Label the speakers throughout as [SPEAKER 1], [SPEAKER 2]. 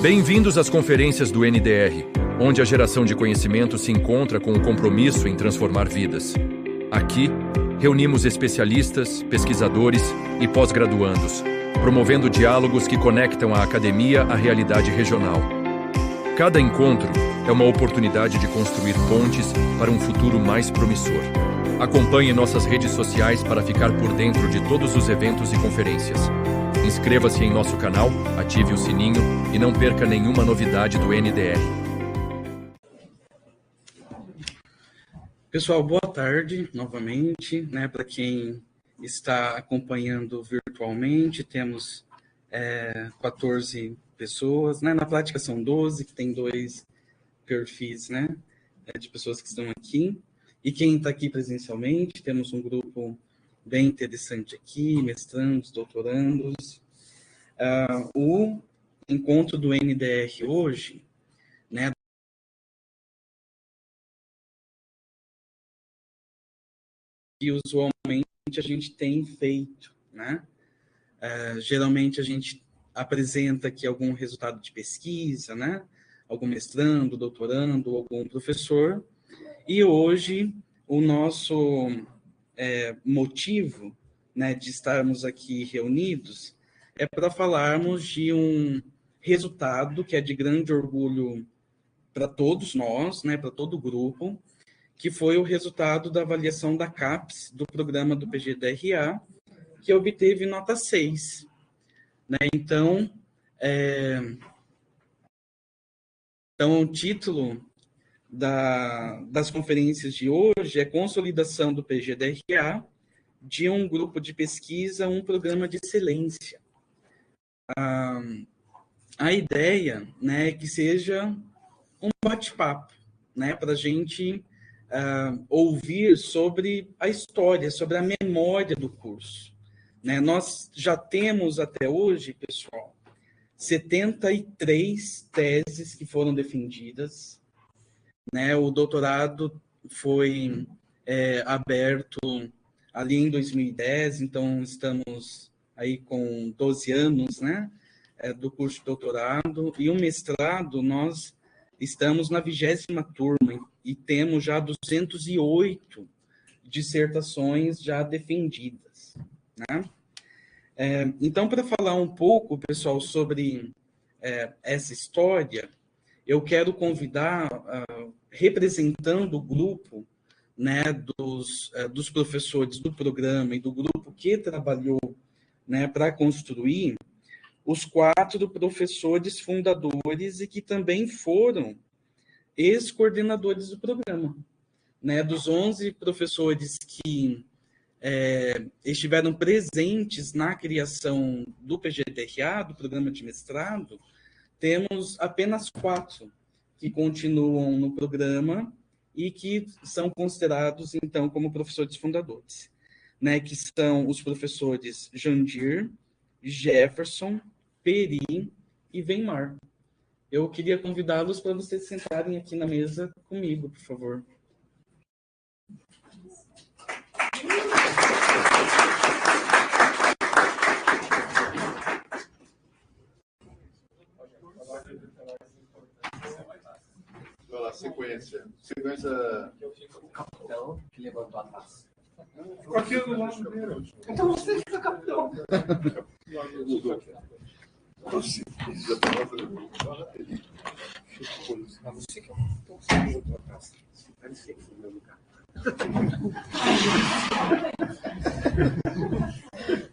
[SPEAKER 1] Bem-vindos às conferências do NDR, onde a geração de conhecimento se encontra com o compromisso em transformar vidas. Aqui, reunimos especialistas, pesquisadores e pós-graduandos, promovendo diálogos que conectam a academia à realidade regional. Cada encontro é uma oportunidade de construir pontes para um futuro mais promissor. Acompanhe nossas redes sociais para ficar por dentro de todos os eventos e conferências. Inscreva-se em nosso canal, ative o sininho e não perca nenhuma novidade do NDR.
[SPEAKER 2] Pessoal, boa tarde novamente, para quem está acompanhando virtualmente, temos 14 pessoas, na prática são 12, que tem 2 perfis, de pessoas que estão aqui. E quem está aqui presencialmente, temos um grupo bem interessante aqui, mestrandos, doutorandos. O encontro do NDR hoje, que usualmente a gente tem feito, geralmente a gente apresenta aqui algum resultado de pesquisa, algum mestrando, doutorando, algum professor. E hoje o nosso motivo, de estarmos aqui reunidos é para falarmos de um resultado que é de grande orgulho para todos nós, para todo o grupo, que foi o resultado da avaliação da CAPES, do programa do PGDRA, que obteve nota 6. Então, o título das conferências de hoje é Consolidação do PGDRA de um grupo de pesquisa, um programa de excelência. A ideia é que seja um bate-papo, para a gente ouvir sobre a história, sobre a memória do curso. Nós já temos até hoje, pessoal, 73 teses que foram defendidas. O doutorado foi aberto ali em 2010, então estamos aí com 12 anos, do curso de doutorado. E o mestrado, nós estamos na 20ª turma e temos já 208 dissertações já defendidas. Então, para falar um pouco, pessoal, sobre essa história, eu quero convidar, representando o grupo, dos professores do programa e do grupo que trabalhou para construir, os 4 professores fundadores e que também foram ex-coordenadores do programa. Dos 11 professores que estiveram presentes na criação do PGDRA, do programa de mestrado, temos apenas 4 que continuam no programa e que são considerados, então, como professores fundadores, que são os professores Jandir, Jefferson, Peri e Weimar. Eu queria convidá-los para vocês sentarem aqui na mesa comigo, por favor.
[SPEAKER 3] Olha lá, sequência. O capitão que levantou a taça. Ficou aqui do lado dele. Então você fica capitão. Você já estava fazendo. Mas você que é o capitão, você levantou a taça. Parecia que foi meu lugar.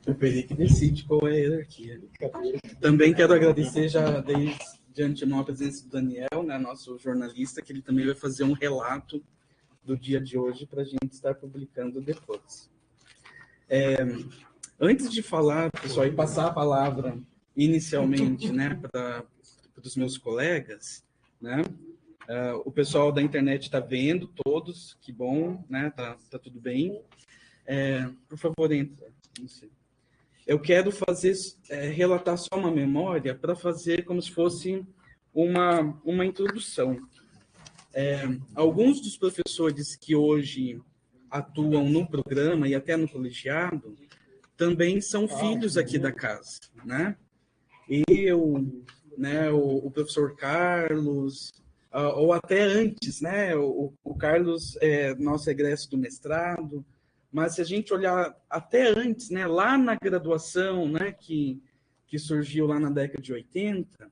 [SPEAKER 2] O Peri que decide qual é a hierarquia. Também quero agradecer já de antemão a presença do Daniel, nosso jornalista, que ele também vai fazer um relato do dia de hoje para a gente estar publicando depois. Antes de falar, pessoal, e passar a palavra inicialmente para os meus colegas, o pessoal da internet está vendo todos, que bom, tá tudo bem. Por favor, entra. Eu quero relatar só uma memória para fazer como se fosse uma introdução. Alguns dos professores que hoje atuam no programa e até no colegiado também são filhos aqui da casa, Eu, né, o professor Carlos, ou até antes, né, o Carlos é nosso egresso do mestrado, mas se a gente olhar até antes, né, lá na graduação, né, que surgiu lá na década de 80,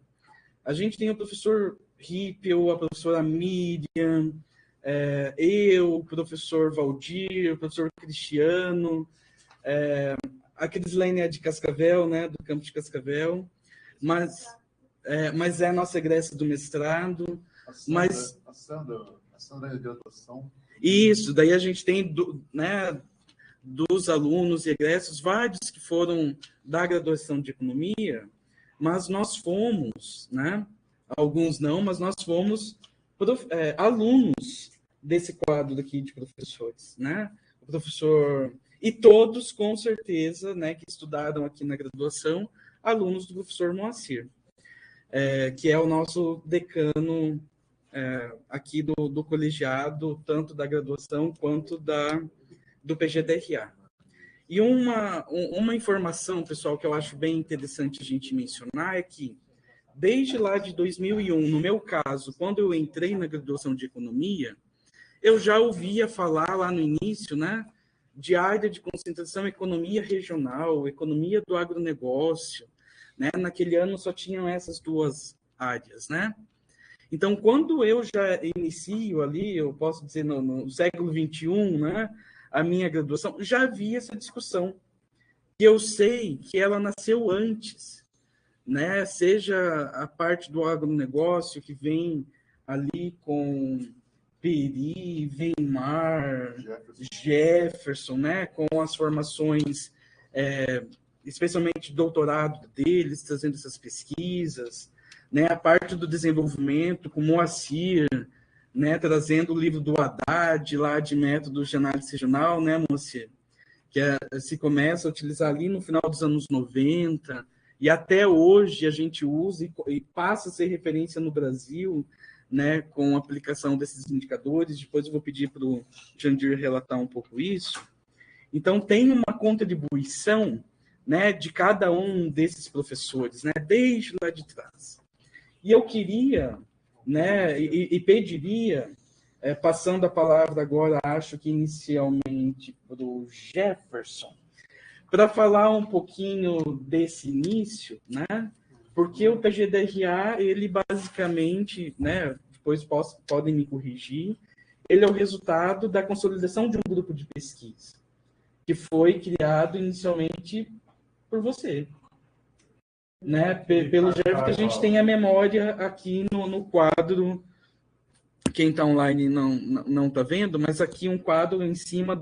[SPEAKER 2] a gente tem o professor Rippel, a professora Miriam, eu, o professor Valdir, o professor Cristiano, a Crislane é de Cascavel, né, do campo de Cascavel, mas é a nossa egressa do mestrado.
[SPEAKER 3] A Sandra é de adoção.
[SPEAKER 2] Isso, daí a gente tem, né, dos alunos e egressos, vários que foram da graduação de economia, mas nós fomos, né, alguns não, mas nós fomos alunos desse quadro aqui de professores, né? O professor... E todos, com certeza, né, que estudaram aqui na graduação, alunos do professor Moacir, que é o nosso decano aqui do colegiado, tanto da graduação quanto do PGDRA. E uma informação, pessoal, que eu acho bem interessante a gente mencionar é que, desde lá de 2001, no meu caso, quando eu entrei na graduação de economia, eu já ouvia falar lá no início, né, de área de concentração economia regional, economia do agronegócio, né? Naquele ano só tinham essas duas áreas, né? Então, quando eu já inicio ali, eu posso dizer no século XXI, né, a minha graduação, já havia essa discussão. E eu sei que ela nasceu antes, né? Seja a parte do agronegócio que vem ali com Peri, Weimar, Jefferson, né, com as formações, especialmente doutorado deles, trazendo essas pesquisas, né, a parte do desenvolvimento, com Moacir, né, trazendo o livro do Haddad, lá de métodos de análise regional, né, Moacir, que se começa a utilizar ali no final dos anos 90, e até hoje a gente usa e passa a ser referência no Brasil, né, com a aplicação desses indicadores. Depois eu vou pedir para o Jandir relatar um pouco isso. Então, tem uma contribuição, né, de cada um desses professores, né, desde lá de trás. E eu queria, né, e pediria, passando a palavra agora, acho que inicialmente para o Jefferson, para falar um pouquinho desse início, né? Porque o PGDRA, ele basicamente, né, depois podem me corrigir, ele é o resultado da consolidação de um grupo de pesquisa, que foi criado inicialmente por você, né? Pelo Jeff, que a gente tem a memória aqui no quadro, quem está online não está vendo, mas aqui um quadro em cima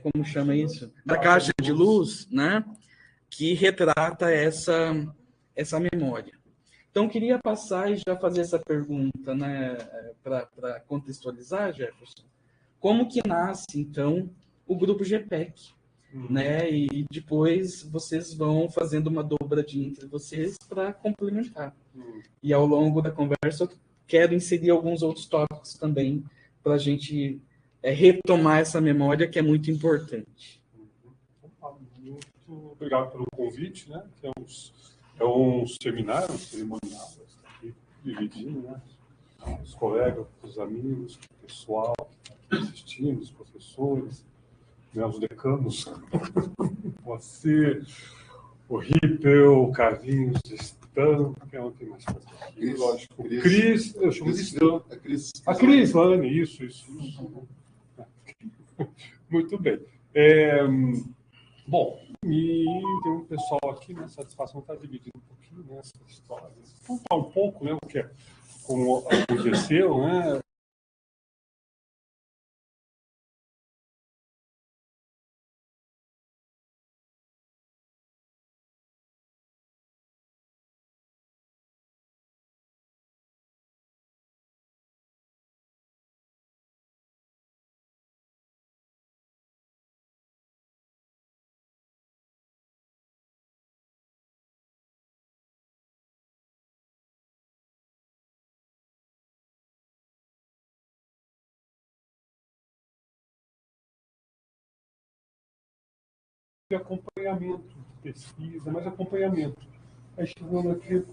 [SPEAKER 2] como chama isso? Da caixa de luz, né? Que retrata essa memória. Então, queria passar e já fazer essa pergunta, né, para contextualizar, Jefferson. Como que nasce, então, o grupo GPEC? Né? E depois vocês vão fazendo uma dobradinha entre vocês para complementar. E ao longo da conversa, eu quero inserir alguns outros tópicos também para a gente retomar essa memória que é muito importante.
[SPEAKER 4] Muito obrigado pelo convite, né? Que é um seminário, um cerimonial, aqui, dividindo, né? Os colegas, os amigos, o pessoal que está assistindo, os professores, né? Os decanos, você, o Rippel, o Carlinhos, o Stan, quem mais faz aqui? Lógico, o Cris, eu chamo de Stan. A Crislane, isso. Muito bem. Bom, e tem um pessoal aqui, né? Satisfação está dividindo um pouquinho nessa história. Vamos falar um pouco, né? Como aconteceu, né? De acompanhamento, pesquisa, mas acompanhamento. Aí chegando aqui, eu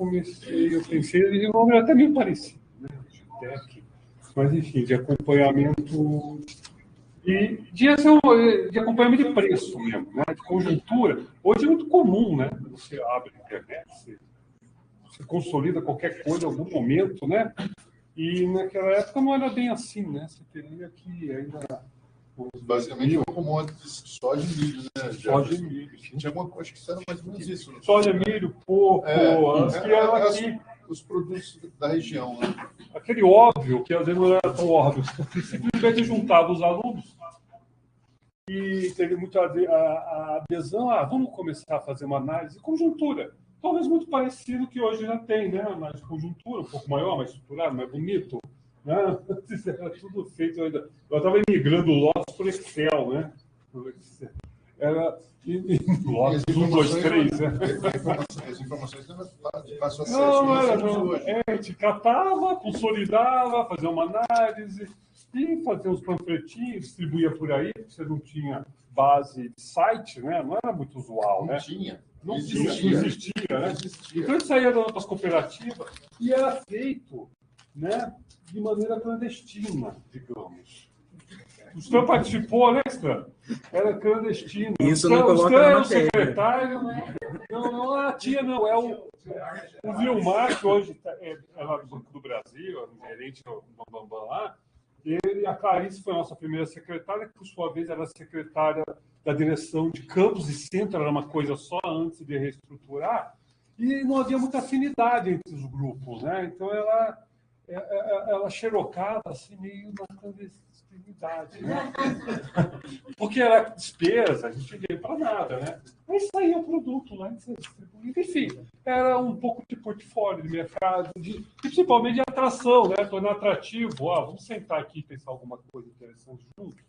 [SPEAKER 4] pensei, e o nome era até meio parecido, né? GTEC, mas enfim, de acompanhamento de acompanhamento de preço mesmo, né? De conjuntura. Hoje é muito comum, né? Você abre a internet, você consolida qualquer coisa em algum momento, né? E naquela época não era bem assim, né? Você teria que ainda...
[SPEAKER 3] Basicamente, é um commodities só de milho, né?
[SPEAKER 4] Só de milho.
[SPEAKER 3] Tinha alguma coisa que era mais ou menos isso. Né?
[SPEAKER 4] Soja, milho, coco,
[SPEAKER 3] os produtos da região. Né?
[SPEAKER 4] Aquele óbvio, que às vezes não era tão óbvio. Simplesmente juntava os alunos e teve muita a adesão. Vamos começar a fazer uma análise de conjuntura. Talvez muito parecido que hoje já tem, né? Análise de conjuntura, um pouco maior, mais estruturado, mais bonito. Né? Era tudo feito ainda. Eu estava migrando lotes por Excel, né? Era lotes 1, 2, 3, né?
[SPEAKER 3] As informações não eram de fácil acesso.
[SPEAKER 4] Não era, não. A gente catava, consolidava, fazia uma análise e fazia uns panfletinhos, distribuía por aí, porque você não tinha base de site, né? Não era muito usual, né? Não existia, né? Então isso saía das nossas cooperativas e era feito, né, de maneira clandestina, digamos. O Stan participou, né, Stan? Era clandestino.
[SPEAKER 2] Isso não coloca na
[SPEAKER 4] era o
[SPEAKER 2] matéria.
[SPEAKER 4] Secretário. Não é a tia, não. É o Vilmar, que hoje é lá do Banco do Brasil, é um gerente do Bambam lá. Ele, a Clarice foi a nossa primeira secretária, que por sua vez era secretária da direção de campus e centro, era uma coisa só antes de reestruturar, e não havia muita afinidade entre os grupos, né? Então ela xerocava assim, meio na clandestinidade, né? Porque era despesa, a gente não ganhava para nada, né? Aí saía o produto lá, enfim, era um pouco de portfólio de mercado, principalmente de atração, né? Tornar atrativo, vamos sentar aqui e pensar alguma coisa interessante juntos,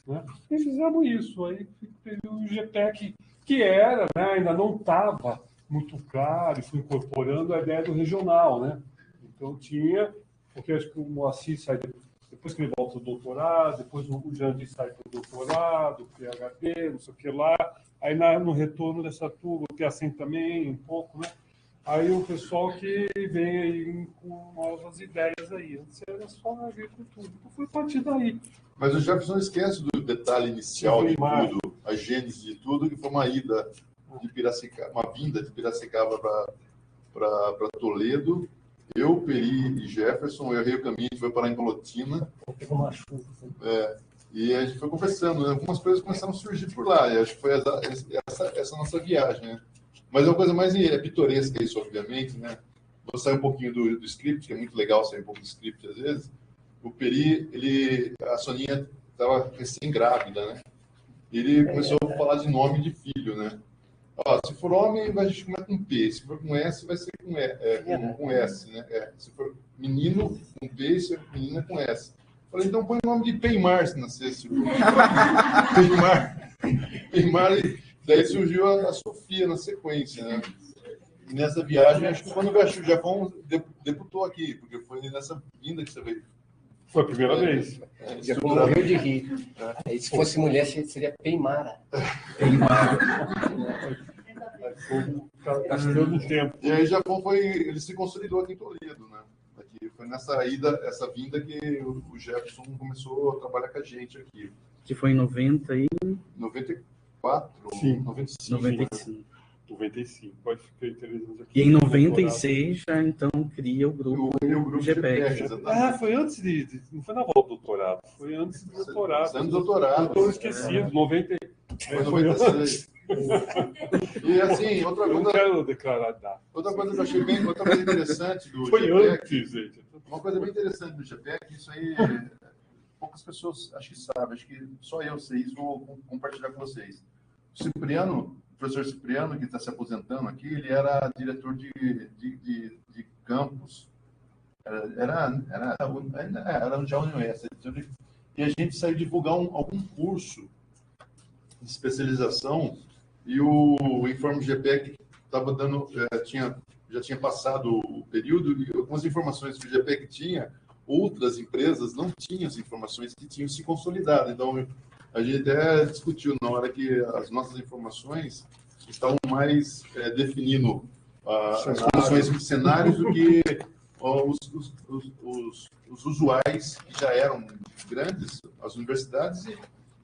[SPEAKER 4] né? E fizemos isso, aí teve o GPEC, que era, né? Ainda não estava muito claro, e foi incorporando a ideia do regional, né? Então tinha, porque acho que o Moacir sai depois que ele volta do doutorado, depois o Jandir sai para o doutorado, PhD, não sei o que lá, aí no retorno dessa turma, o Piacem também, um pouco, né? Aí o pessoal que vem aí com novas ideias aí, antes era só na agricultura, então foi a partir daí.
[SPEAKER 3] Mas o Jefferson esquece do detalhe inicial de tudo, a gênese de tudo, que foi uma ida de Piracicaba, uma vinda de Piracicaba para Toledo. Eu, Peri e Jefferson, eu errei o caminho, a gente foi parar em Palotina.
[SPEAKER 5] Pegou uma chuva.
[SPEAKER 3] E a gente foi conversando, né? Algumas coisas começaram a surgir por lá, e acho que foi essa nossa viagem, né? Mas uma coisa mais pitoresca isso, obviamente, né? Vou sair um pouquinho do script, que é muito legal sair um pouco do script às vezes. O Peri, a Soninha estava recém-grávida, né? Ele começou a falar de nome de filho, né? Se for homem, a gente começa com P. Se for com S, vai ser com S, né? Se for menino, com P. Se for menina, com S. Falei, então põe o nome de Peimar, se nascesse. Peimar, daí surgiu a Sofia na sequência, né? E nessa viagem, acho que quando o Japão debutou aqui, porque foi nessa vinda que você veio.
[SPEAKER 4] Foi a primeira vez.
[SPEAKER 5] Já morreu de rir. Aí, se fosse mulher, seria Peimara.
[SPEAKER 4] Gastando tempo.
[SPEAKER 3] E aí Japão ele se consolidou aqui em Toledo, né? Aqui foi nessa vinda que o Jefferson começou a trabalhar com a gente aqui.
[SPEAKER 2] Que foi em
[SPEAKER 3] 94?
[SPEAKER 4] Sim.
[SPEAKER 3] 95.
[SPEAKER 4] 95, pode ficar interessante aqui.
[SPEAKER 2] E em 96 já então cria o grupo GPEC.
[SPEAKER 4] Foi antes não foi na volta do doutorado, foi antes do doutorado.
[SPEAKER 3] Antes do doutorado.
[SPEAKER 4] Estou esquecido, 90.
[SPEAKER 3] Foi 96. E assim, outra coisa.
[SPEAKER 4] Não quero declarar data.
[SPEAKER 3] Outra coisa que eu achei outra coisa interessante do
[SPEAKER 4] foi
[SPEAKER 3] GPEC.
[SPEAKER 4] Antes, gente.
[SPEAKER 3] Uma coisa bem interessante do GPEC, isso aí poucas pessoas acho que sabem, acho que só eu sei isso, vou compartilhar com vocês. O professor Cipriano, que está se aposentando aqui, ele era diretor de campus. Era já a UniOeste. E a gente saiu divulgar algum curso de especialização e o Informe GPEC estava dando, já tinha passado o período e algumas informações que o GPEC tinha, outras empresas não tinham as informações que tinham se consolidado. Então, a gente até discutiu na hora que as nossas informações estavam mais definindo as condições de cenários do que os usuais, que já eram grandes, as universidades,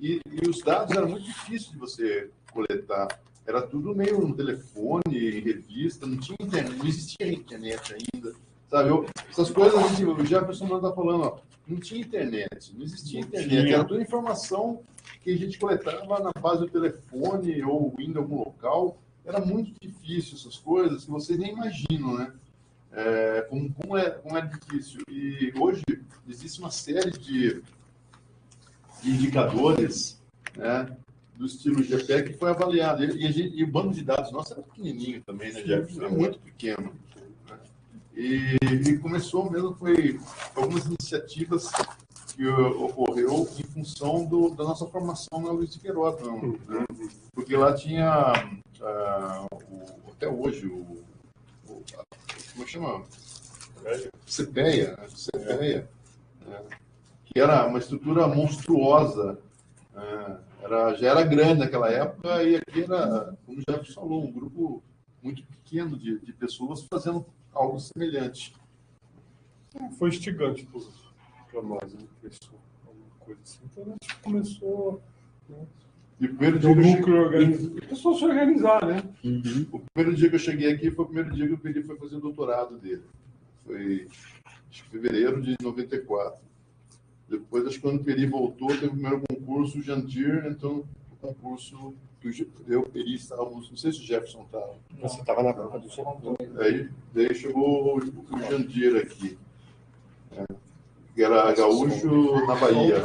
[SPEAKER 3] e os dados eram muito difíceis de você coletar. Era tudo meio no telefone, em revista, não tinha internet, não existia internet ainda. Sabe? Essas coisas, o Jefferson está falando, ó, não tinha internet, não existia internet, era toda informação que a gente coletava na base do telefone ou indo em algum local. Era muito difícil essas coisas que vocês nem imaginam, né? Como é difícil. E hoje existe uma série de indicadores, né, do estilo GPE que foi avaliado. E o banco de dados nosso era pequenininho também, né, Jefferson? É muito pequeno. Né? E começou mesmo, foi algumas iniciativas que ocorreu em função da nossa formação na Luiz de Queiroz, né? Porque lá tinha, até hoje, como chama? CPEA, né? Que era uma estrutura monstruosa, já era grande naquela época, e aqui era, como o Jefferson falou, um grupo muito pequeno de pessoas fazendo algo semelhante.
[SPEAKER 4] Foi instigante para nós, né? Alguma coisa assim. Então a gente começou, né?
[SPEAKER 3] E o primeiro dia
[SPEAKER 4] a pessoa se organizar, né?
[SPEAKER 3] Uhum. O primeiro dia que eu cheguei aqui foi o primeiro dia que o Peri foi fazer o doutorado dele. Foi, acho que fevereiro de 94. Depois, acho que quando o Peri voltou, teve o primeiro concurso, o Jandir entrou no concurso que eu, o Peri, estávamos, não sei se o Jefferson estava.
[SPEAKER 5] Você estava na prova do segundo.
[SPEAKER 3] Daí chegou o Jandir aqui, que era gaúcho na Bahia.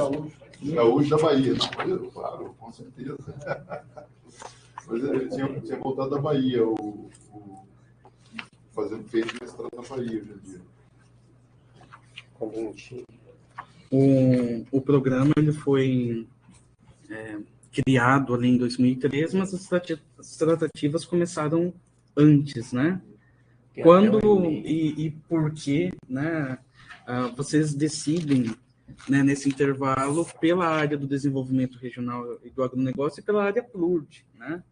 [SPEAKER 3] Gaúcho da Bahia. Não, claro, com certeza. Mas ele tinha voltado da Bahia, fazendo feito mestrado na Bahia, Jandir.
[SPEAKER 2] O programa ele foi criado ali em 2013, mas as tratativas começaram antes, né? Quando e por que, né, vocês decidem, né, nesse intervalo pela área do desenvolvimento regional e do agronegócio e pela área PLURD, né?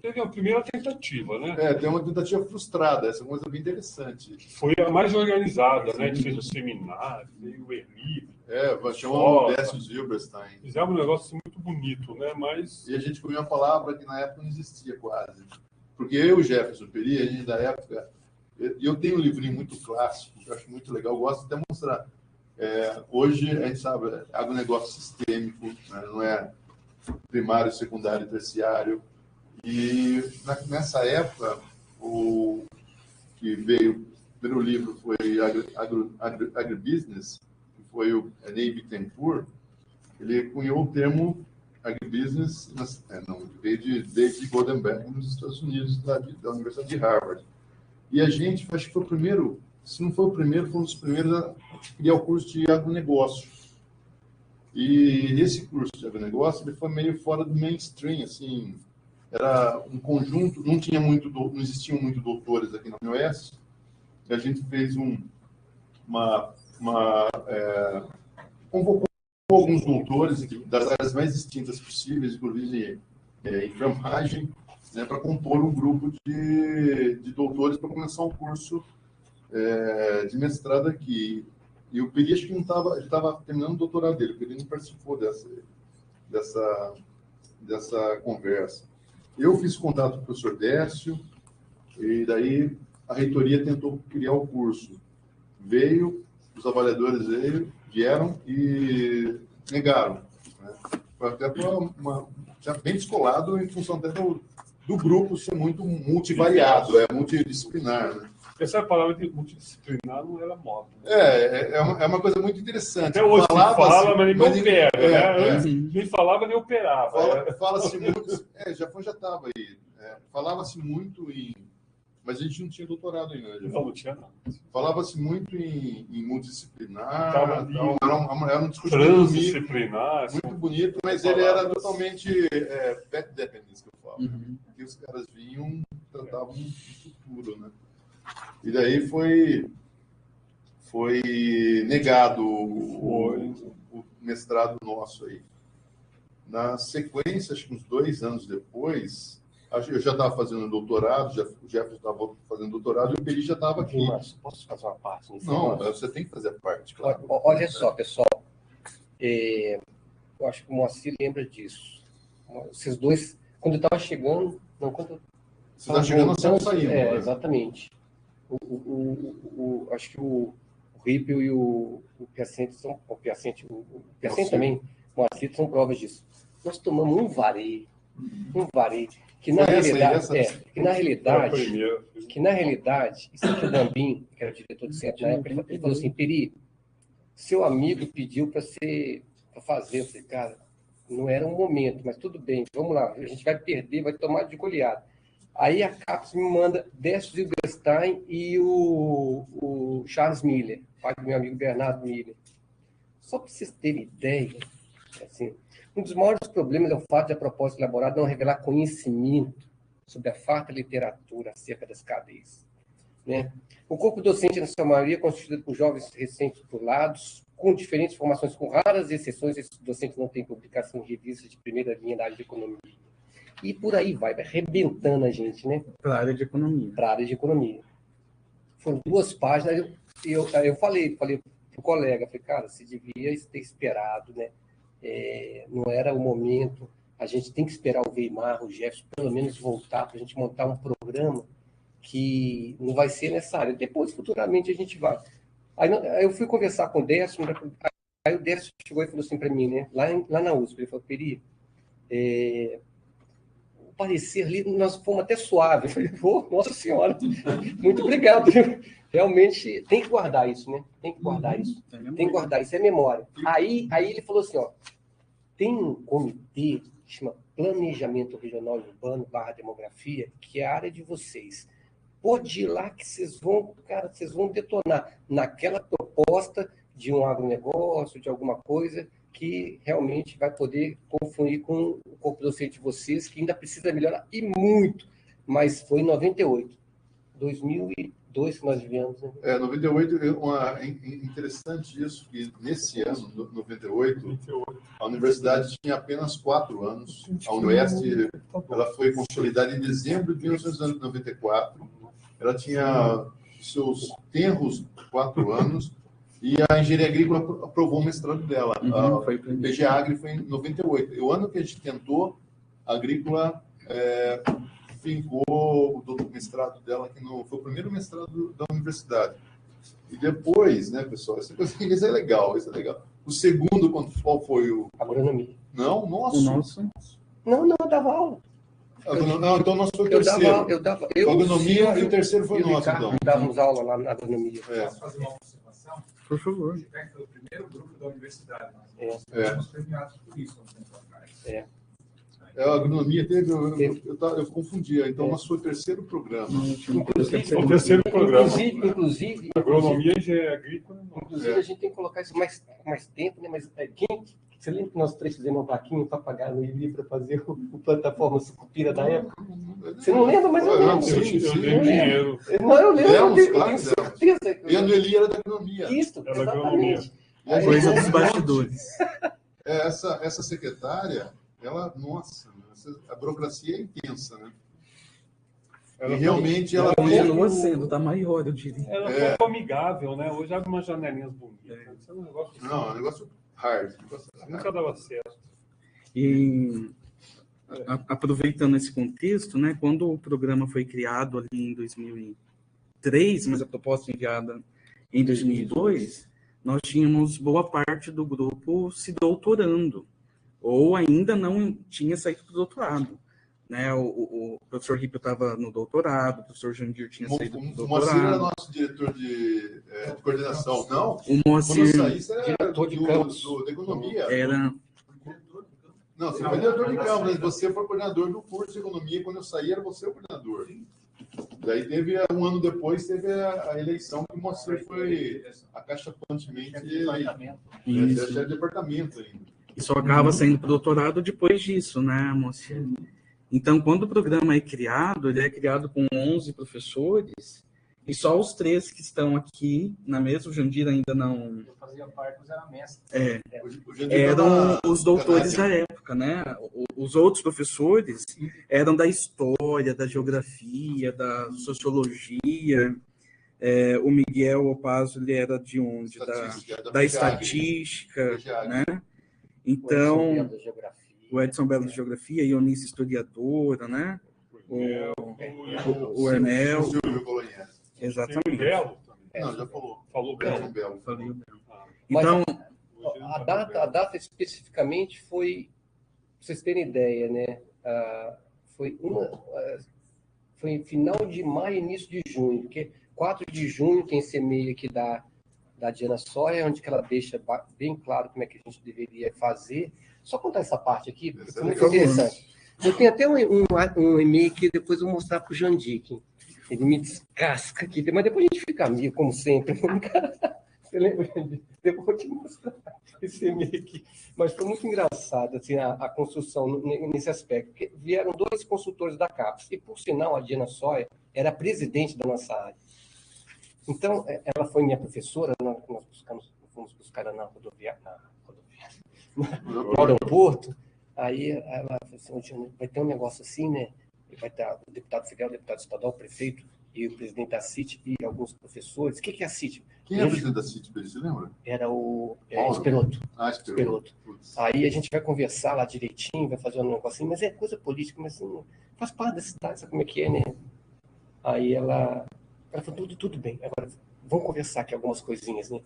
[SPEAKER 4] Teve a primeira tentativa, né?
[SPEAKER 3] Tem uma tentativa frustrada, essa coisa bem interessante.
[SPEAKER 4] Foi a mais organizada, né? A gente fez um seminário, veio o Eli.
[SPEAKER 3] Chamou o Décio Zilberstein.
[SPEAKER 4] Fizemos um negócio muito bonito, né? Mas...
[SPEAKER 3] E a gente comeu uma palavra que na época não existia quase. Porque eu e o Jefferson Peri, a gente da época... Eu tenho um livrinho muito clássico, que eu acho muito legal, eu gosto de até mostrar. Hoje, a gente sabe, agronegócio sistêmico, né? Não é primário, secundário e terciário. E nessa época, o que veio, o primeiro livro foi Agribusiness, que foi o Ney Bittencourt, ele cunhou o termo agribusiness, veio de David Goldenberg, nos Estados Unidos, da Universidade de Harvard. E a gente, acho que foi o primeiro, se não foi o primeiro, foi um dos primeiros a criar o curso de agronegócio. E esse curso de agronegócio, ele foi meio fora do mainstream, assim, era um conjunto, não existiam muito doutores aqui na UniOeste, e a gente fez convocou alguns doutores das áreas mais distintas possíveis, inclusive enfermagem, né, para compor um grupo de doutores para começar um curso de mestrado aqui. E o Peri, acho que ele estava terminando o doutorado dele, o Peri não participou dessa conversa. Eu fiz contato com o professor Décio, e daí a reitoria tentou criar o curso. Os avaliadores vieram e negaram. Né? Foi até bem descolado em função até do grupo ser muito multivariado, multidisciplinar. Né?
[SPEAKER 4] Essa palavra de multidisciplinar não era moda. Né?
[SPEAKER 3] É uma coisa muito interessante.
[SPEAKER 4] Até hoje fala, mas ninguém opera. Né?
[SPEAKER 3] Antes,
[SPEAKER 4] nem falava, nem operava.
[SPEAKER 3] Fala-se muito... já estava aí. Falava-se muito mas a gente não tinha doutorado ainda.
[SPEAKER 4] Não tinha nada.
[SPEAKER 3] Falava-se muito em multidisciplinar.
[SPEAKER 4] Era
[SPEAKER 3] um discurso
[SPEAKER 4] transdisciplinar.
[SPEAKER 3] Muito bonito, mas ele era totalmente pet dependence, que eu falo.
[SPEAKER 2] Uhum.
[SPEAKER 3] Que os caras vinham, tratavam no futuro, né? E daí foi negado o mestrado nosso aí. Na sequência, acho que uns 2 anos depois, Eu já estava fazendo doutorado, o Jefferson estava fazendo doutorado e o Peri já estava aqui.
[SPEAKER 5] Mas posso fazer uma parte nisso?
[SPEAKER 3] Não, você tem que fazer parte, claro.
[SPEAKER 5] Olha só, pessoal. Eu acho que o Moacir lembra disso. Esses dois, quando eu estava chegando... Não, quando
[SPEAKER 3] você está chegando, nós estamos saindo.
[SPEAKER 5] Né? Exatamente. Acho que o Rippel e o Piacente são... O Piacente também, o Moacir, são provas disso. Nós tomamos um vareio, que na realidade, isso aqui o Gambim, que era o diretor de centro na época, ele falou assim, Peri, seu amigo pediu para fazer. Eu falei, cara, não era um momento, mas tudo bem, vamos lá, a gente vai perder, vai tomar de goleada. Aí a CAPES me manda Décio Zilberstein e o Charles Miller, pai do meu amigo Bernardo Miller. Só para vocês terem ideia, assim, um dos maiores problemas é o fato de a proposta elaborada não revelar conhecimento sobre a farta literatura acerca das cadeias. Né? O corpo docente, na sua maioria, é constituído por jovens recém-titulados, com diferentes formações, com raras exceções, esses docentes não têm publicação em revistas de primeira linha da área de economia. E por aí vai arrebentando a gente, né?
[SPEAKER 2] Para a área de economia.
[SPEAKER 5] Para a área de economia. Foram 2 páginas, eu falei para o colega, falei, cara, você devia ter esperado, né? Não era o momento, a gente tem que esperar o Weimar, o Jefferson, pelo menos voltar para a gente montar um programa que não vai ser nessa área. Depois, futuramente, a gente vai. Aí eu fui conversar com o Décio, aí o Décio chegou e falou assim para mim, né? Lá na USP, ele falou, Peri, o parecer ali, nós fomos até suave. Eu falei, nossa senhora, muito obrigado. Realmente, tem que guardar isso, né? Tem que guardar isso. Tem que guardar isso, é memória. Aí ele falou assim, ó, tem um comitê que chama Planejamento Regional e Urbano / Demografia, que é a área de vocês. Pode ir lá que vocês vão detonar naquela proposta de um agronegócio, de alguma coisa que realmente vai poder confluir com o corpo docente de vocês, que ainda precisa melhorar, e muito, mas foi em 98. 2002 que nós vivemos. Né?
[SPEAKER 3] 98, interessante isso, que nesse ano, 98, a universidade tinha apenas 4 anos. A UniOeste, ela foi consolidada em dezembro de 1994. Ela tinha seus tenros 4 anos e a engenharia agrícola aprovou o mestrado dela. A PGA Agri foi em 98. E o ano que a gente tentou, a agrícola fincou o mestrado dela, que foi o primeiro mestrado da universidade. E depois, né, pessoal, isso é legal, O segundo, qual foi o...
[SPEAKER 5] Agronomia.
[SPEAKER 3] Não, nosso.
[SPEAKER 5] Não, eu dava aula.
[SPEAKER 3] Não, então nós foi o terceiro.
[SPEAKER 5] Eu dava
[SPEAKER 3] agronomia e o terceiro foi o nosso, então.
[SPEAKER 5] Dávamos aula lá na agronomia.
[SPEAKER 6] Posso fazer uma observação?
[SPEAKER 2] Por favor.
[SPEAKER 6] O GPEC foi o primeiro grupo da universidade. Nós fomos premiados por isso há um tempo atrás.
[SPEAKER 3] A agronomia teve, eu confundia, então nós foi o terceiro programa.
[SPEAKER 4] O terceiro programa.
[SPEAKER 5] Inclusive
[SPEAKER 4] agronomia e engenharia agrícola.
[SPEAKER 5] Inclusive, a gente tem que colocar isso mais tempo, né? Mas você lembra que nós 3 fizemos uma vaquinha para pagar no IBI para fazer o plataforma Sucupira da época? Você não lembra, mas eu lembro.
[SPEAKER 4] Eu dei dinheiro.
[SPEAKER 5] Não, eu lembro, eu tenho certeza.
[SPEAKER 3] E a Noeli era da agronomia.
[SPEAKER 5] Isso, exatamente.
[SPEAKER 2] Coisa dos bastidores.
[SPEAKER 3] Essa secretária, ela, nossa, a burocracia é intensa, né? E realmente ela
[SPEAKER 2] continua sendo, tá maior, eu diria.
[SPEAKER 4] Ela é um pouco amigável, né? Hoje abre umas janelinhas bonitas. Isso é um negócio.
[SPEAKER 3] Não, é um negócio hard.
[SPEAKER 4] Nunca dava certo.
[SPEAKER 2] E aproveitando esse contexto, né, quando o programa foi criado ali em 2003, mas a proposta enviada em 2002, nós tínhamos boa parte do grupo se doutorando, ou ainda não tinha saído do doutorado. Né? O professor Rippel estava no doutorado, o professor Jandir tinha saído do doutorado.
[SPEAKER 3] O Moacir era nosso diretor de coordenação, não?
[SPEAKER 2] O Moacir,
[SPEAKER 3] quando eu saí, você era
[SPEAKER 5] diretor de campus
[SPEAKER 3] da economia.
[SPEAKER 2] Era...
[SPEAKER 3] Não, você foi diretor de campus, mas você foi coordenador do curso de economia. Quando eu saí, era você o coordenador. Daí teve, um ano depois, teve a eleição que o Moacir foi acachapantemente chefe de departamento ainda.
[SPEAKER 2] E só acaba saindo para o doutorado depois disso, né, Moacir? Então, quando o programa é criado, ele é criado com 11 professores, E só os 3 que estão aqui na mesa, o Jandir ainda não...
[SPEAKER 6] Eu fazia parte, mas era mestre.
[SPEAKER 3] O Jandir
[SPEAKER 2] Eram
[SPEAKER 3] tá
[SPEAKER 2] os doutores da
[SPEAKER 3] Canadá.
[SPEAKER 2] época, né? Os outros professores eram da história, da geografia, da sociologia. O Miguel Opaso, ele era de onde? Da estatística, né? Então, o Edson Belo de Geografia, Ionice Historiadora, né? O Enel.
[SPEAKER 3] Silvio Bolonhesa.
[SPEAKER 2] Exatamente.
[SPEAKER 4] Belo também.
[SPEAKER 3] Não, já falou.
[SPEAKER 4] Falou
[SPEAKER 3] Edson
[SPEAKER 4] Belo.
[SPEAKER 3] Belo.
[SPEAKER 2] Falei o Belo.
[SPEAKER 5] Mas
[SPEAKER 2] Então,
[SPEAKER 5] a data especificamente foi, pra vocês terem ideia, né? Foi em final de maio, início de junho, porque 4 de junho tem esse e-mail aqui da Diana Sawyer, onde que ela deixa bem claro como é que a gente deveria fazer. Só contar essa parte aqui, porque foi muito interessante. Eu tenho até um e-mail que depois eu vou mostrar para o Jandir. Ele me descasca aqui, mas depois a gente fica amigo, como sempre. Você lembra? Depois eu vou te mostrar esse e-mail aqui. Mas foi muito engraçado assim, a construção nesse aspecto. Porque vieram 2 consultores da CAPES, e, por sinal, a Diana Sawyer era presidente da nossa área. Então, ela foi minha professora, nós fomos buscar ela na rodoviária, no aeroporto. Aí ela falou assim, vai ter um negócio assim, né? Vai ter o deputado federal, o deputado estadual, o prefeito e o presidente da CIT e alguns professores. O que é a CIT?
[SPEAKER 3] Quem é o presidente da CIT, você lembra?
[SPEAKER 5] Era o
[SPEAKER 3] Paulo?
[SPEAKER 5] Esperoto.
[SPEAKER 3] Esperoto.
[SPEAKER 5] Aí a gente vai conversar lá direitinho, vai fazer um negocinho, mas é coisa política, mas assim, faz parte da cidade, sabe como é que é, né? Aí ela falou, tudo bem, agora vamos conversar aqui algumas coisinhas, né?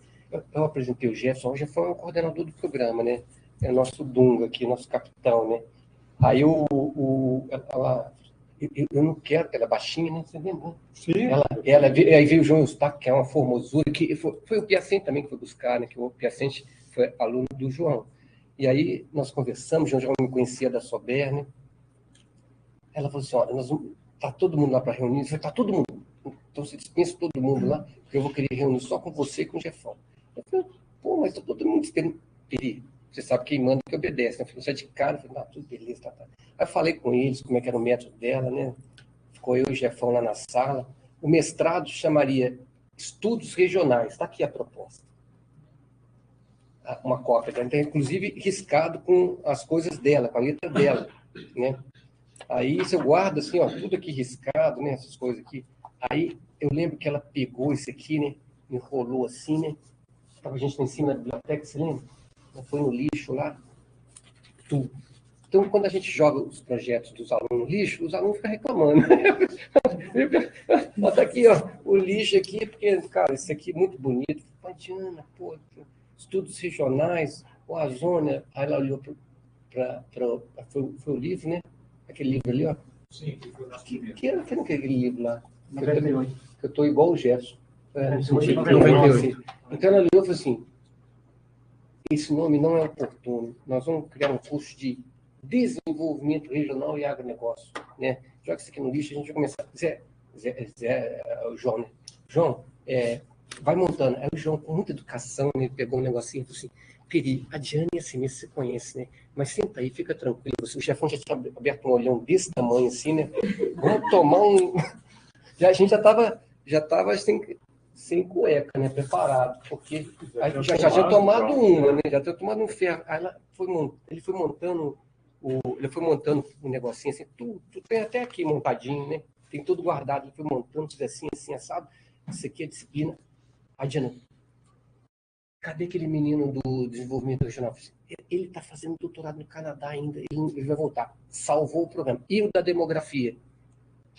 [SPEAKER 5] Eu apresentei o Jefferson é o coordenador do programa, né? É o nosso Dunga aqui, nosso capitão, né? Aí eu não quero, ela é baixinha, né? Você lembra?
[SPEAKER 4] Sim.
[SPEAKER 5] Aí veio o João Eustáquio, que é uma formosura, que foi o Piacente também que foi buscar, né? Que o Piacente foi aluno do João. E aí nós conversamos, o João me conhecia da Sober, né? Ela falou assim, olha, tá todo mundo lá para reunir. Eu falei, tá todo mundo. Então você dispensa todo mundo lá, porque eu vou querer reunir só com você e com o Jefão. Eu falei, pô, mas tá todo mundo esperando. Você sabe quem manda que obedece, né? Eu falei, você é de cara, eu falei, tudo beleza, tá. Aí eu falei com eles como é que era o método dela, né? Ficou eu e o Jefão lá na sala. O mestrado chamaria Estudos Regionais. Está aqui a proposta. Uma cópia dela, então, inclusive riscado com as coisas dela, com a letra dela, né? Aí você guarda assim, ó, tudo aqui riscado, né? Essas coisas aqui. Aí eu lembro que ela pegou isso aqui, né? Enrolou assim, né? Tava a gente lá em cima da biblioteca, você lembra? Ela foi no lixo lá. Tudo. Então, quando a gente joga os projetos dos alunos no lixo, os alunos ficam reclamando. Bota aqui, ó, o lixo aqui, porque, cara, isso aqui é muito bonito. Diana, pô, estudos regionais, o Azônia. Aí ela olhou foi o livro, né? Aquele livro ali, ó.
[SPEAKER 6] Sim, que foi o nosso primeiro.
[SPEAKER 5] Que era aquele livro lá?
[SPEAKER 6] 98.
[SPEAKER 5] Eu estou igual o Gerson.
[SPEAKER 6] 98.
[SPEAKER 5] Então ela olhou e falou assim, esse nome não é oportuno. Nós vamos criar um curso de desenvolvimento regional e agronegócio, né? Joga isso aqui no lixo, a gente vai começar. O João, né? João, vai montando. Aí o João, com muita educação, ele pegou um negocinho e falou assim, querido, a Diane, assim, você conhece, né? Mas senta aí, fica tranquilo. O chefão já tinha aberto um olhão desse tamanho, assim, né? Vamos tomar um... A gente já estava sem cueca, né? Preparado, porque já tinha tomado uma, né? Já tinha tomado um ferro. Aí ele foi montando um negocinho assim, tu tem até aqui montadinho, né? Tem tudo guardado, ele foi montando, tudo assim, assado. Isso aqui é disciplina. Aí, Diana, cadê aquele menino do desenvolvimento regional? Ele está fazendo doutorado no Canadá ainda, ele vai voltar. Salvou o programa. E o da demografia,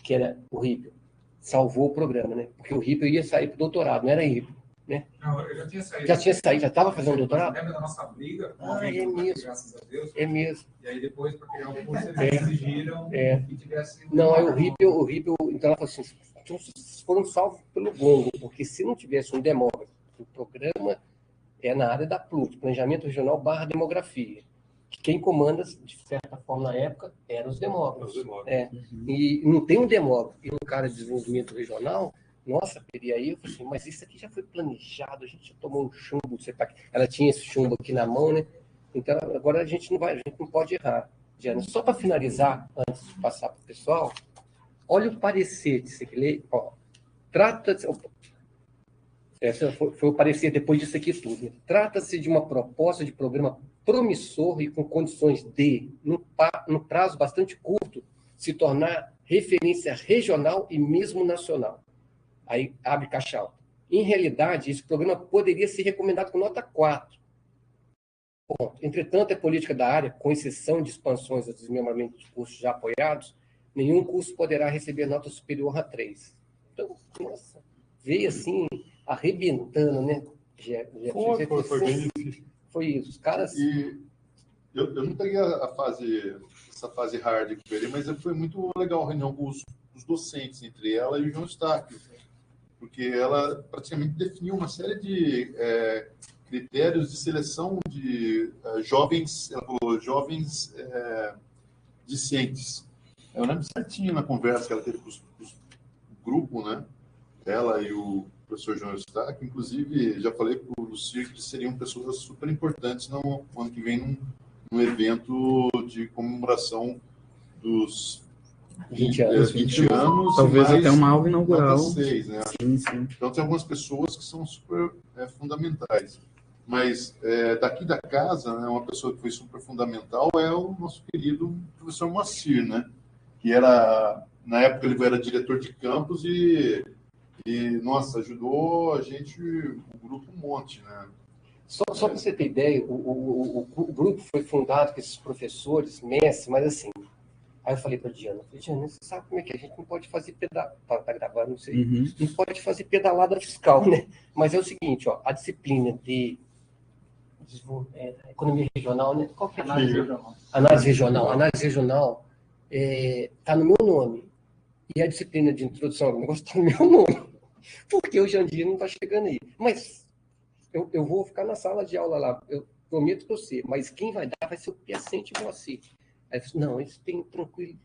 [SPEAKER 5] que era o RIP, salvou o programa, né? Porque o RIP ia sair para o doutorado, não era RIP, né?
[SPEAKER 6] Não, eu já tinha saído.
[SPEAKER 5] Já tinha saído, já estava fazendo doutorado?
[SPEAKER 6] Lembra da nossa briga?
[SPEAKER 5] É mesmo.
[SPEAKER 6] Graças a Deus.
[SPEAKER 5] É mesmo.
[SPEAKER 6] E aí depois, para criar o curso, eles exigiram que tivesse...
[SPEAKER 5] Não, aí o RIP, então ela falou assim, então vocês foram salvos pelo gongo, porque se não tivesse um demógrafo, o programa é na área da PLUT, Planejamento Regional / Demografia. Quem comanda, de certa forma, na época, eram os demógrafos. E não tem um demógrafo. E um cara de desenvolvimento regional, nossa, e aí eu falei assim, mas isso aqui já foi planejado, a gente já tomou um chumbo. Ela tinha esse chumbo aqui na mão, né? Então, agora a gente não pode errar. Diana, só para finalizar, antes de passar para o pessoal, olha o parecer disso aqui. Ó, Essa foi o parecer depois disso aqui tudo. Trata-se de uma proposta de programa promissor e com condições de, no prazo bastante curto, se tornar referência regional e mesmo nacional. Aí abre caixa alta. Em realidade, esse programa poderia ser recomendado com nota 4. Ponto. Entretanto, a política da área, com exceção de expansões ou desmembramento de cursos já apoiados, nenhum curso poderá receber nota superior a 3. Então, nossa, veio assim, arrebentando, né?
[SPEAKER 4] Foi bem difícil.
[SPEAKER 5] Foi isso. Os caras...
[SPEAKER 3] E eu não peguei essa fase hard com ele, mas foi muito legal a reunião com os docentes, entre ela e o João Eustáquio, porque ela praticamente definiu uma série de critérios de seleção de jovens, ela falou, jovens discentes. Eu lembro certinho na conversa que ela teve com o grupo, né? Ela e o professor João Eustáquio, inclusive, já falei para o Lucio que seriam pessoas super importantes no ano que vem num evento de comemoração dos 20 anos.
[SPEAKER 2] Talvez até uma aula inaugural.
[SPEAKER 3] 6, né?
[SPEAKER 2] Sim.
[SPEAKER 3] Então, tem algumas pessoas que são super fundamentais. Mas, daqui da casa, né, uma pessoa que foi super fundamental é o nosso querido professor Moacir, né? Que era, na época, ele era diretor de campus e nossa, ajudou a gente, o grupo um monte, né?
[SPEAKER 5] Só para você ter ideia, o grupo foi fundado com esses professores, mestres, mas assim, aí eu falei para a Diana, você sabe como é que a gente não pode fazer pedalada, tá gravando, não sei, não pode fazer pedalada fiscal, né? Mas é o seguinte, ó, a disciplina de economia regional, né? Qual que é? Análise regional. Análise regional está no meu nome. E a disciplina de introdução ao negócio está no meu nome. Porque o Jandir não está chegando aí. Mas eu vou ficar na sala de aula lá, eu prometo para você, mas quem vai dar vai ser o Piacente e você. Aí eu disse, não, eles têm tranquilo,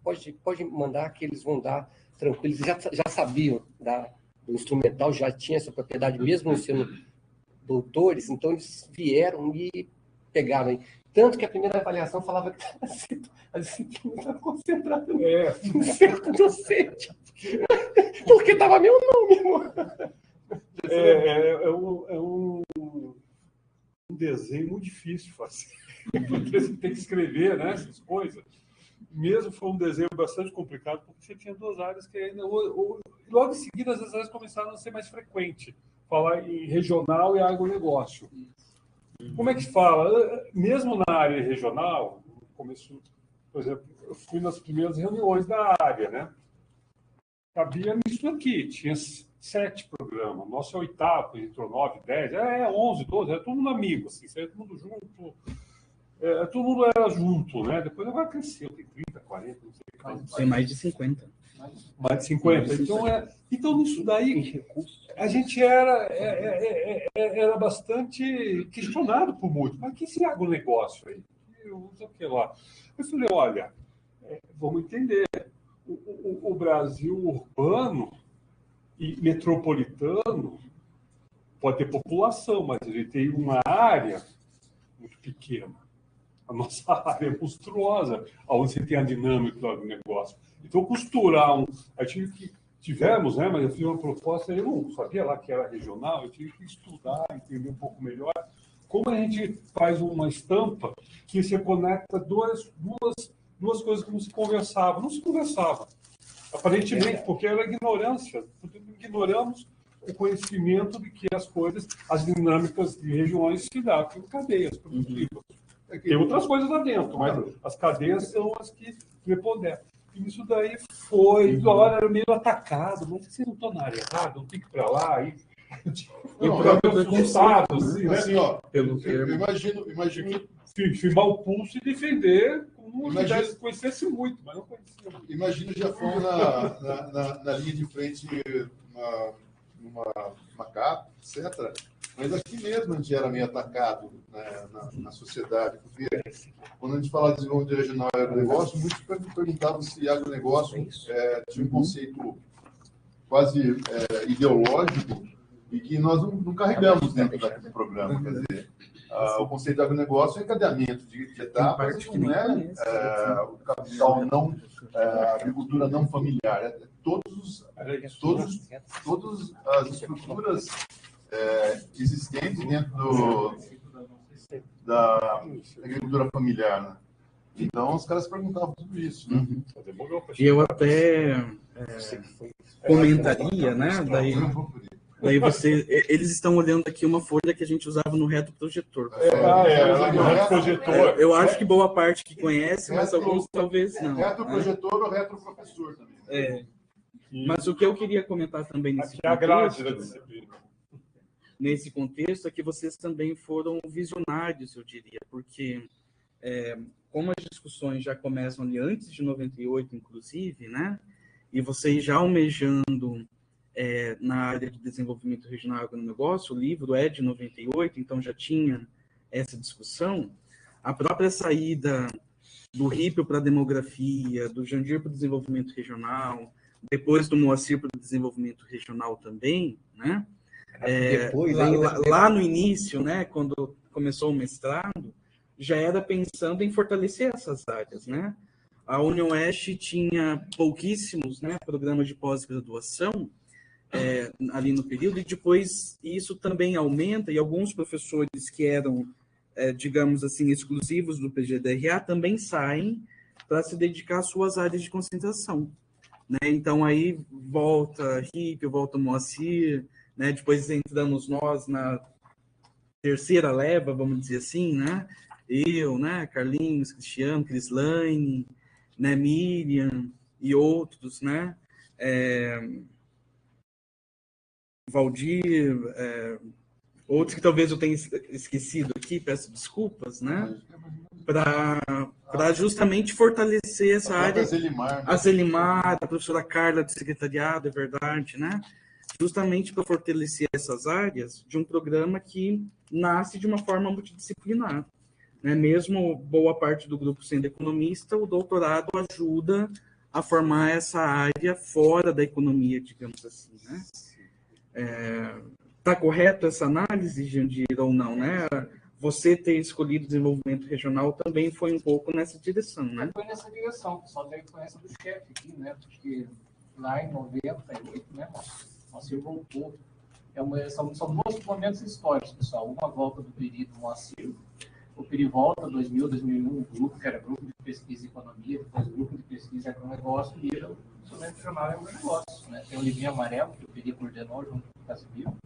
[SPEAKER 5] pode mandar que eles vão dar tranquilo. Eles já sabiam do instrumental, já tinha essa propriedade, mesmo sendo doutores, então eles vieram e pegaram aí. Tanto que a primeira avaliação falava que a disciplina estava concentrada no certo docente. Porque estava meu nome, irmão.
[SPEAKER 4] É um desenho muito difícil de fazer. Porque você tem que escrever, né, essas coisas. Mesmo foi um desenho bastante complicado, porque você tinha duas áreas que ainda... Logo em seguida, as áreas começaram a ser mais frequentes. Falar em regional e agronegócio. Como é que fala? Mesmo na área regional, começou, por exemplo, eu fui nas primeiras reuniões da área, né? Cabia nisso aqui, tinha 7 programas. O nosso é o 8º, entrou 9, 10, 11, 12, era todo mundo amigo, assim, todo mundo junto. Todo mundo era junto, né? Depois agora cresceu, tem 30, 40, não sei.
[SPEAKER 2] Tem mais de 50.
[SPEAKER 4] Mais de 50. Então, nisso daí, a gente era bastante questionado por muitos. Mas que esse agronegócio aí? Não sei o que lá. Eu falei, olha, vamos entender. O Brasil urbano e metropolitano pode ter população, mas ele tem uma área muito pequena. A nossa área é monstruosa, onde você tem a dinâmica do negócio. Então, costurar tivemos, né? Mas eu fiz uma proposta, eu não sabia lá que era regional, eu tive que estudar, entender um pouco melhor como a gente faz uma estampa que se conecta duas coisas que não se conversavam. Não se conversava, aparentemente, porque era ignorância. Ignoramos o conhecimento de que as coisas, as dinâmicas de regiões se dão em cadeias produtivas. Tem outras coisas lá dentro, mas as cadeias são as que preponderam. E isso daí foi, toda hora era meio atacado, mas vocês não estão na área errada, não tem que ir para lá.
[SPEAKER 3] Assim, ó, eu imagino
[SPEAKER 4] firmar o pulso e defender como se conhecesse muito, mas não conhecia muito.
[SPEAKER 3] Imagino já fomos na linha de frente, numa capa, etc. Mas aqui mesmo a gente era meio atacado, né, na sociedade, porque quando a gente fala de desenvolvimento regional e agronegócio, muitos perguntavam se agronegócio tinha um conceito quase ideológico, e que nós não carregamos dentro do programa. Quer dizer, o conceito do agronegócio é encadeamento de etapas, não é o capital não, a agricultura não familiar, é todas as estruturas existentes dentro da agricultura familiar, né? Então, os caras perguntavam tudo isso, né?
[SPEAKER 2] E eu até comentaria, né? Daí eles estão olhando aqui uma folha que a gente usava no retroprojetor. Eu acho que boa parte que conhece, mas alguns talvez não.
[SPEAKER 3] Retroprojetor ou retroprofessor também.
[SPEAKER 2] Mas o que eu queria comentar também nesse contexto é que vocês também foram visionários, eu diria, porque como as discussões já começam ali antes de 98, inclusive, né? E vocês já almejando na área de desenvolvimento regional e agronegócio, o livro é de 98, então já tinha essa discussão. A própria saída do Rippel para a demografia, do Jandir para o desenvolvimento regional, depois do Moacir para o desenvolvimento regional também, né? Lá no início, né, quando começou o mestrado, já era pensando em fortalecer essas áreas, né? A UniOeste tinha pouquíssimos, né, programas de pós-graduação ali no período, e depois isso também aumenta, e alguns professores que eram, digamos assim, exclusivos do PGDRA também saem para se dedicar às suas áreas de concentração, né? Então aí volta Rippel, volta Moacir, né? Depois entramos nós na terceira leva, vamos dizer assim, né? Eu, né? Carlinhos, Cristiano, Crislaine, né? Miriam e outros, né? Valdir, outros que talvez eu tenha esquecido aqui, peço desculpas, né? Para justamente fortalecer essa área. A Zelimar, a professora Carla do secretariado, é verdade, né? Justamente para fortalecer essas áreas de um programa que nasce de uma forma multidisciplinar, né? Mesmo boa parte do grupo sendo economista, o doutorado ajuda a formar essa área fora da economia, digamos assim, né? Está correto essa análise, Jandir, ou não, né? Você ter escolhido desenvolvimento regional também foi um pouco nessa direção, né?
[SPEAKER 7] Foi nessa direção, o pessoal já conhece do chefe aqui, né? Porque lá em 98, né, Moacir voltou. São dois momentos históricos, pessoal. Uma volta do Peri do Moacir, o Peri volta 2000, 2001, o grupo, que era grupo de pesquisa e economia, depois grupo de pesquisa e agronegócio, vira o desenvolvimento regional e agronegócio, né? Tem o livrinho amarelo, que o Peri coordenou junto com o Casimiro.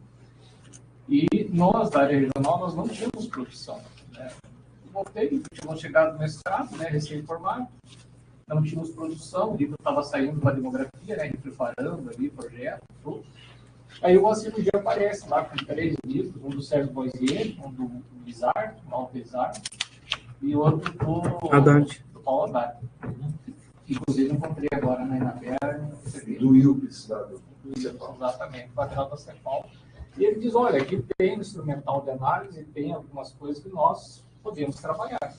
[SPEAKER 7] E nós, da área regional, nós não tínhamos produção, né? Voltei, tínhamos chegado no mestrado, né, recém-formado, não tínhamos produção, o livro estava saindo da demografia, né, preparando ali, projeto, tudo. Aí o Moacir um dia aparece lá com 3 livros, um do Sérgio Boisier, um do Bizarro, Paulo Bizarro, e outro do Paulo Haddad. Inclusive, encontrei agora na Inabera, do Wilkes, exatamente, quadrado da Cepal. E ele diz, olha, aqui tem um instrumental de análise, tem algumas coisas que nós podemos trabalhar.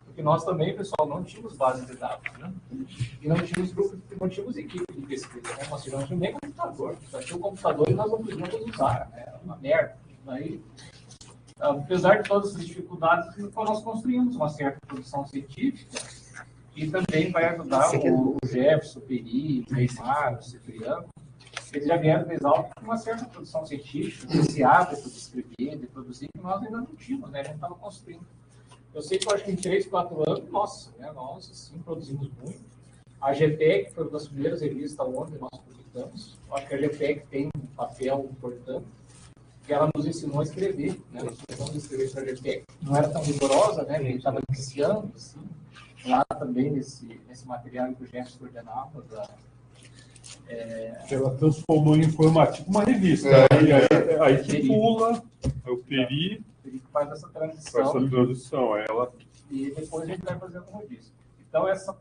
[SPEAKER 7] Porque nós também, pessoal, não tínhamos base de dados, né? E não tínhamos grupo, não tínhamos equipe de pesquisa, né? Nós não tínhamos nem computador. Só tinha o computador e nós não podíamos usar, né? Era uma merda. Aí, apesar de todas as dificuldades, nós construímos uma certa produção científica e também vai ajudar o Jefferson, o Peri, o Neymar, o Cipriano. Eles já vieram desde alto com uma certa produção científica, esse hábito de escrever, de produzir, que nós ainda não tínhamos, né? A gente estava construindo. Eu sei que eu acho que em 3, 4 anos, nossa, né? Nós, sim, produzimos muito. A GPEC foi uma das primeiras revistas onde nós publicamos. Eu acho que a GPEC tem um papel importante, que ela nos ensinou a escrever, né? Nós começamos a escrever para a GPEC. Não era tão rigorosa, né? A gente estava iniciando, assim, lá também nesse material que o Jefferson coordenava,
[SPEAKER 4] Ela transformou em informativo uma revista. Aí que pula, é o Peri.
[SPEAKER 7] Ele faz essa transição.
[SPEAKER 4] Ela...
[SPEAKER 7] E depois a gente vai fazendo uma revista. Então, essa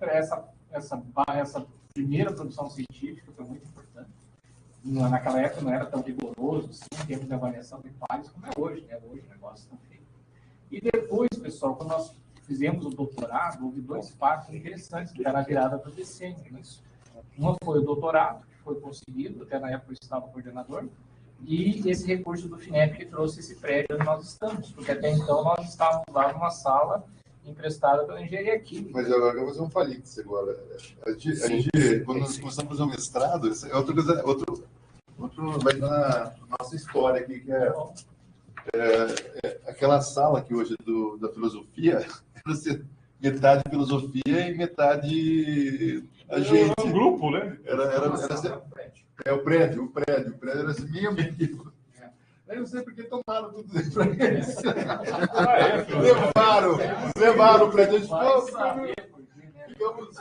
[SPEAKER 7] primeira produção científica foi muito importante. Naquela época não era tão rigoroso, assim, em termos de avaliação de pares, como é hoje, né? Hoje o negócio está feito. E depois, pessoal, quando nós fizemos o doutorado, houve 2 fatos interessantes que era a virada do decênio. Né? Uma foi o doutorado, que foi conseguido, até na época eu estava coordenador, E esse recurso do FINEP que trouxe esse prédio onde nós estamos, porque até então nós estávamos lá numa sala emprestada pela engenharia química.
[SPEAKER 3] Mas agora eu vou fazer um palito agora. Quando nós começamos a fazer um mestrado, isso é outra coisa, outro vai na nossa história aqui, que é aquela sala que hoje é da filosofia, metade filosofia e metade a gente.
[SPEAKER 4] Era um grupo, né?
[SPEAKER 3] O prédio era assim, meu amigo. Eu não sei porque tomaram tudo isso pra eles. Levaram o prédio.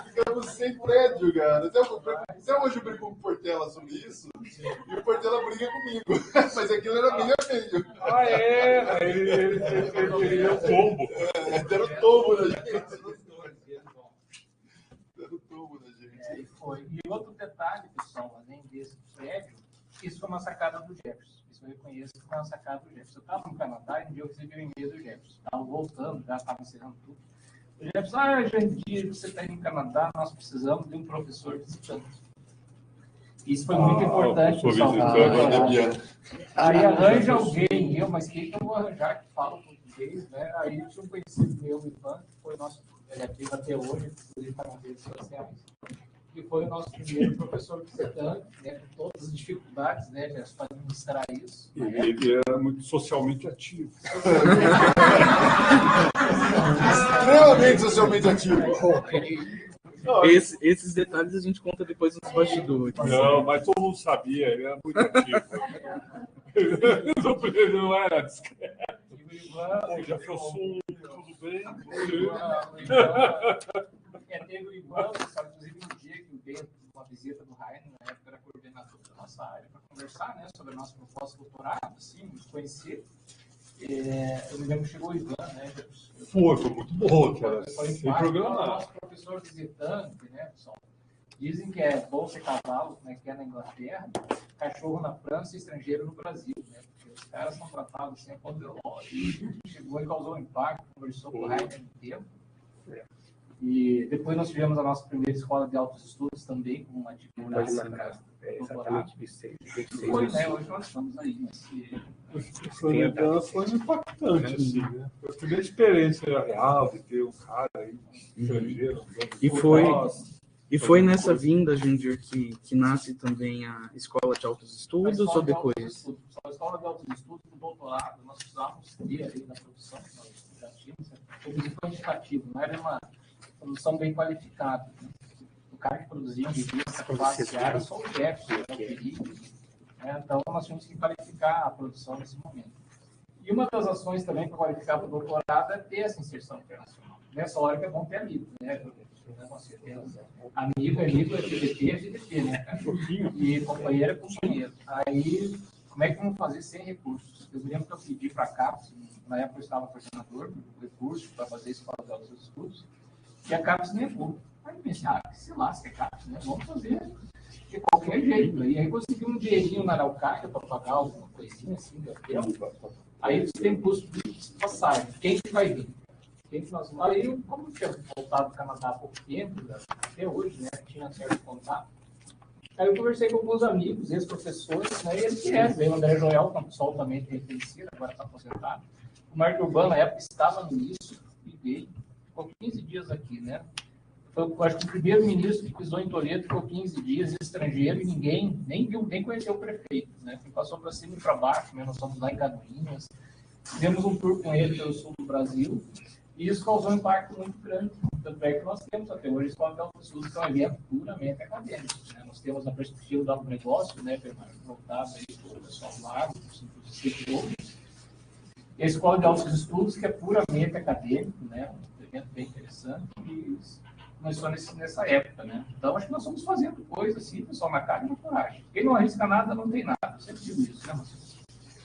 [SPEAKER 3] Ficamos sem prédio, cara. Até hoje eu brigo com o Portela sobre isso. E o Portela briga comigo. Mas aquilo era meio a meio.
[SPEAKER 4] Ele é o tombo.
[SPEAKER 3] Era o tombo da gente.
[SPEAKER 7] E outro detalhe, pessoal, além desse prédio, isso foi uma sacada do Jefferson. Isso eu reconheço que foi uma sacada do Jefferson. Eu estava no Canadá e um dia eu recebi um e-mail do Jefferson. Estava voltando, já estava encerrando tudo. O Jefferson, Jandir, você está indo no Canadá, nós precisamos de um professor visitante. Isso foi muito importante, pessoal. Aí arranja alguém, mas quem que eu vou arranjar que fala português, né? Aí tinha um conhecido meu, o Ivan, que foi nosso, ele é ativo até hoje, inclusive está nas redes sociais, que foi o nosso primeiro professor visitante, né, com todas as dificuldades, né, para administrar isso.
[SPEAKER 4] Ele era muito socialmente ativo.
[SPEAKER 3] Extremamente socialmente ativo.
[SPEAKER 2] Esses detalhes a gente conta depois nos bastidores.
[SPEAKER 4] Não, mas todo mundo sabia, ele era muito ativo. Ele não era discreto. Já fosse tudo bem?
[SPEAKER 7] Teve o Ivan, inclusive um dia que veio uma visita do Rainer, na época era coordenador da nossa área, para conversar, né, sobre a nossa proposta de doutorado, assim, nos conhecer. Eu me lembro que chegou o Ivan, né?
[SPEAKER 4] Foi muito bom, cara. Sem programar.
[SPEAKER 7] Nosso professor visitante, né, pessoal? Dizem que é bolsa e cavalo, né, que é na Inglaterra, cachorro na França e estrangeiro no Brasil, né? Porque os caras são tratados assim, quando chegou e causou um impacto, conversou com o Rainer no tempo. E depois nós tivemos a nossa primeira escola de altos estudos também, com uma atividade
[SPEAKER 5] exatamente, 26.
[SPEAKER 7] Foi, né? Hoje nós estamos aí.
[SPEAKER 4] Foi impactante, assim, né? Foi a primeira experiência real de ter um cara aí, estrangeiro.
[SPEAKER 2] E foi nessa vinda, Jandir, que nasce também a Escola de Altos Estudos ou depois?
[SPEAKER 7] A Escola de Altos Estudos, com doutorado, nós precisávamos ter aí na produção, que nós já tínhamos, foi quantitativo, não era uma produção bem qualificada. Né? O cara que produzia revista classe A era só o Jefferson, né? O perigo. Então, nós tínhamos que qualificar a produção nesse momento. E uma das ações também para qualificar para o doutorado é ter essa inserção internacional. Nessa hora que é bom ter amigo, né? Com certeza. Amigo, FDP, FDP, né? E companheiro é companheiro. Aí, como é que vamos fazer sem recursos? Eu me lembro que eu pedi para a CAPES, na época eu estava coordenador do recurso para fazer escola de altos estudos, e a CAPES negou. Aí eu pensei, que se lasca a CAPES, né? Vamos fazer de qualquer jeito. E aí consegui um dinheirinho na Araucária para pagar alguma coisinha assim, deu tempo. Aí você tem custo de passagem. Quem que vai vir? Aí, como eu tinha voltado do Canadá há pouco tempo, até hoje, né, tinha certo contato, aí eu conversei com alguns amigos, ex-professores, né, e eles vieram. Veio o André Joel, que é um pessoal altamente reconhecido, agora está aposentado. O Marco Urbano, na época, estava no início, e veio, ficou 15 dias aqui, né? Foi, acho que o primeiro ministro que pisou em Toledo ficou 15 dias, estrangeiro, e ninguém, nem viu, nem conheceu o prefeito, né? Quem passou para cima e para baixo, né? Nós fomos lá em Canoinhas, fizemos um tour com ele pelo sul do Brasil, e isso causou um impacto muito grande. Tanto é que nós temos até hoje a Escola de Altos Estudos, que é um evento puramente acadêmico. Né? Nós temos a perspectiva do agronegócio, né, voltada aí para o pessoal do agro, para os setores. E a Escola de Altos Estudos, que é puramente acadêmico, né, um evento bem interessante, e começou nessa época. Né? Então, acho que nós estamos fazendo coisas assim, pessoal, na cara e na coragem. Quem não arrisca nada, não tem nada. Eu sempre digo isso, né, Marcelo?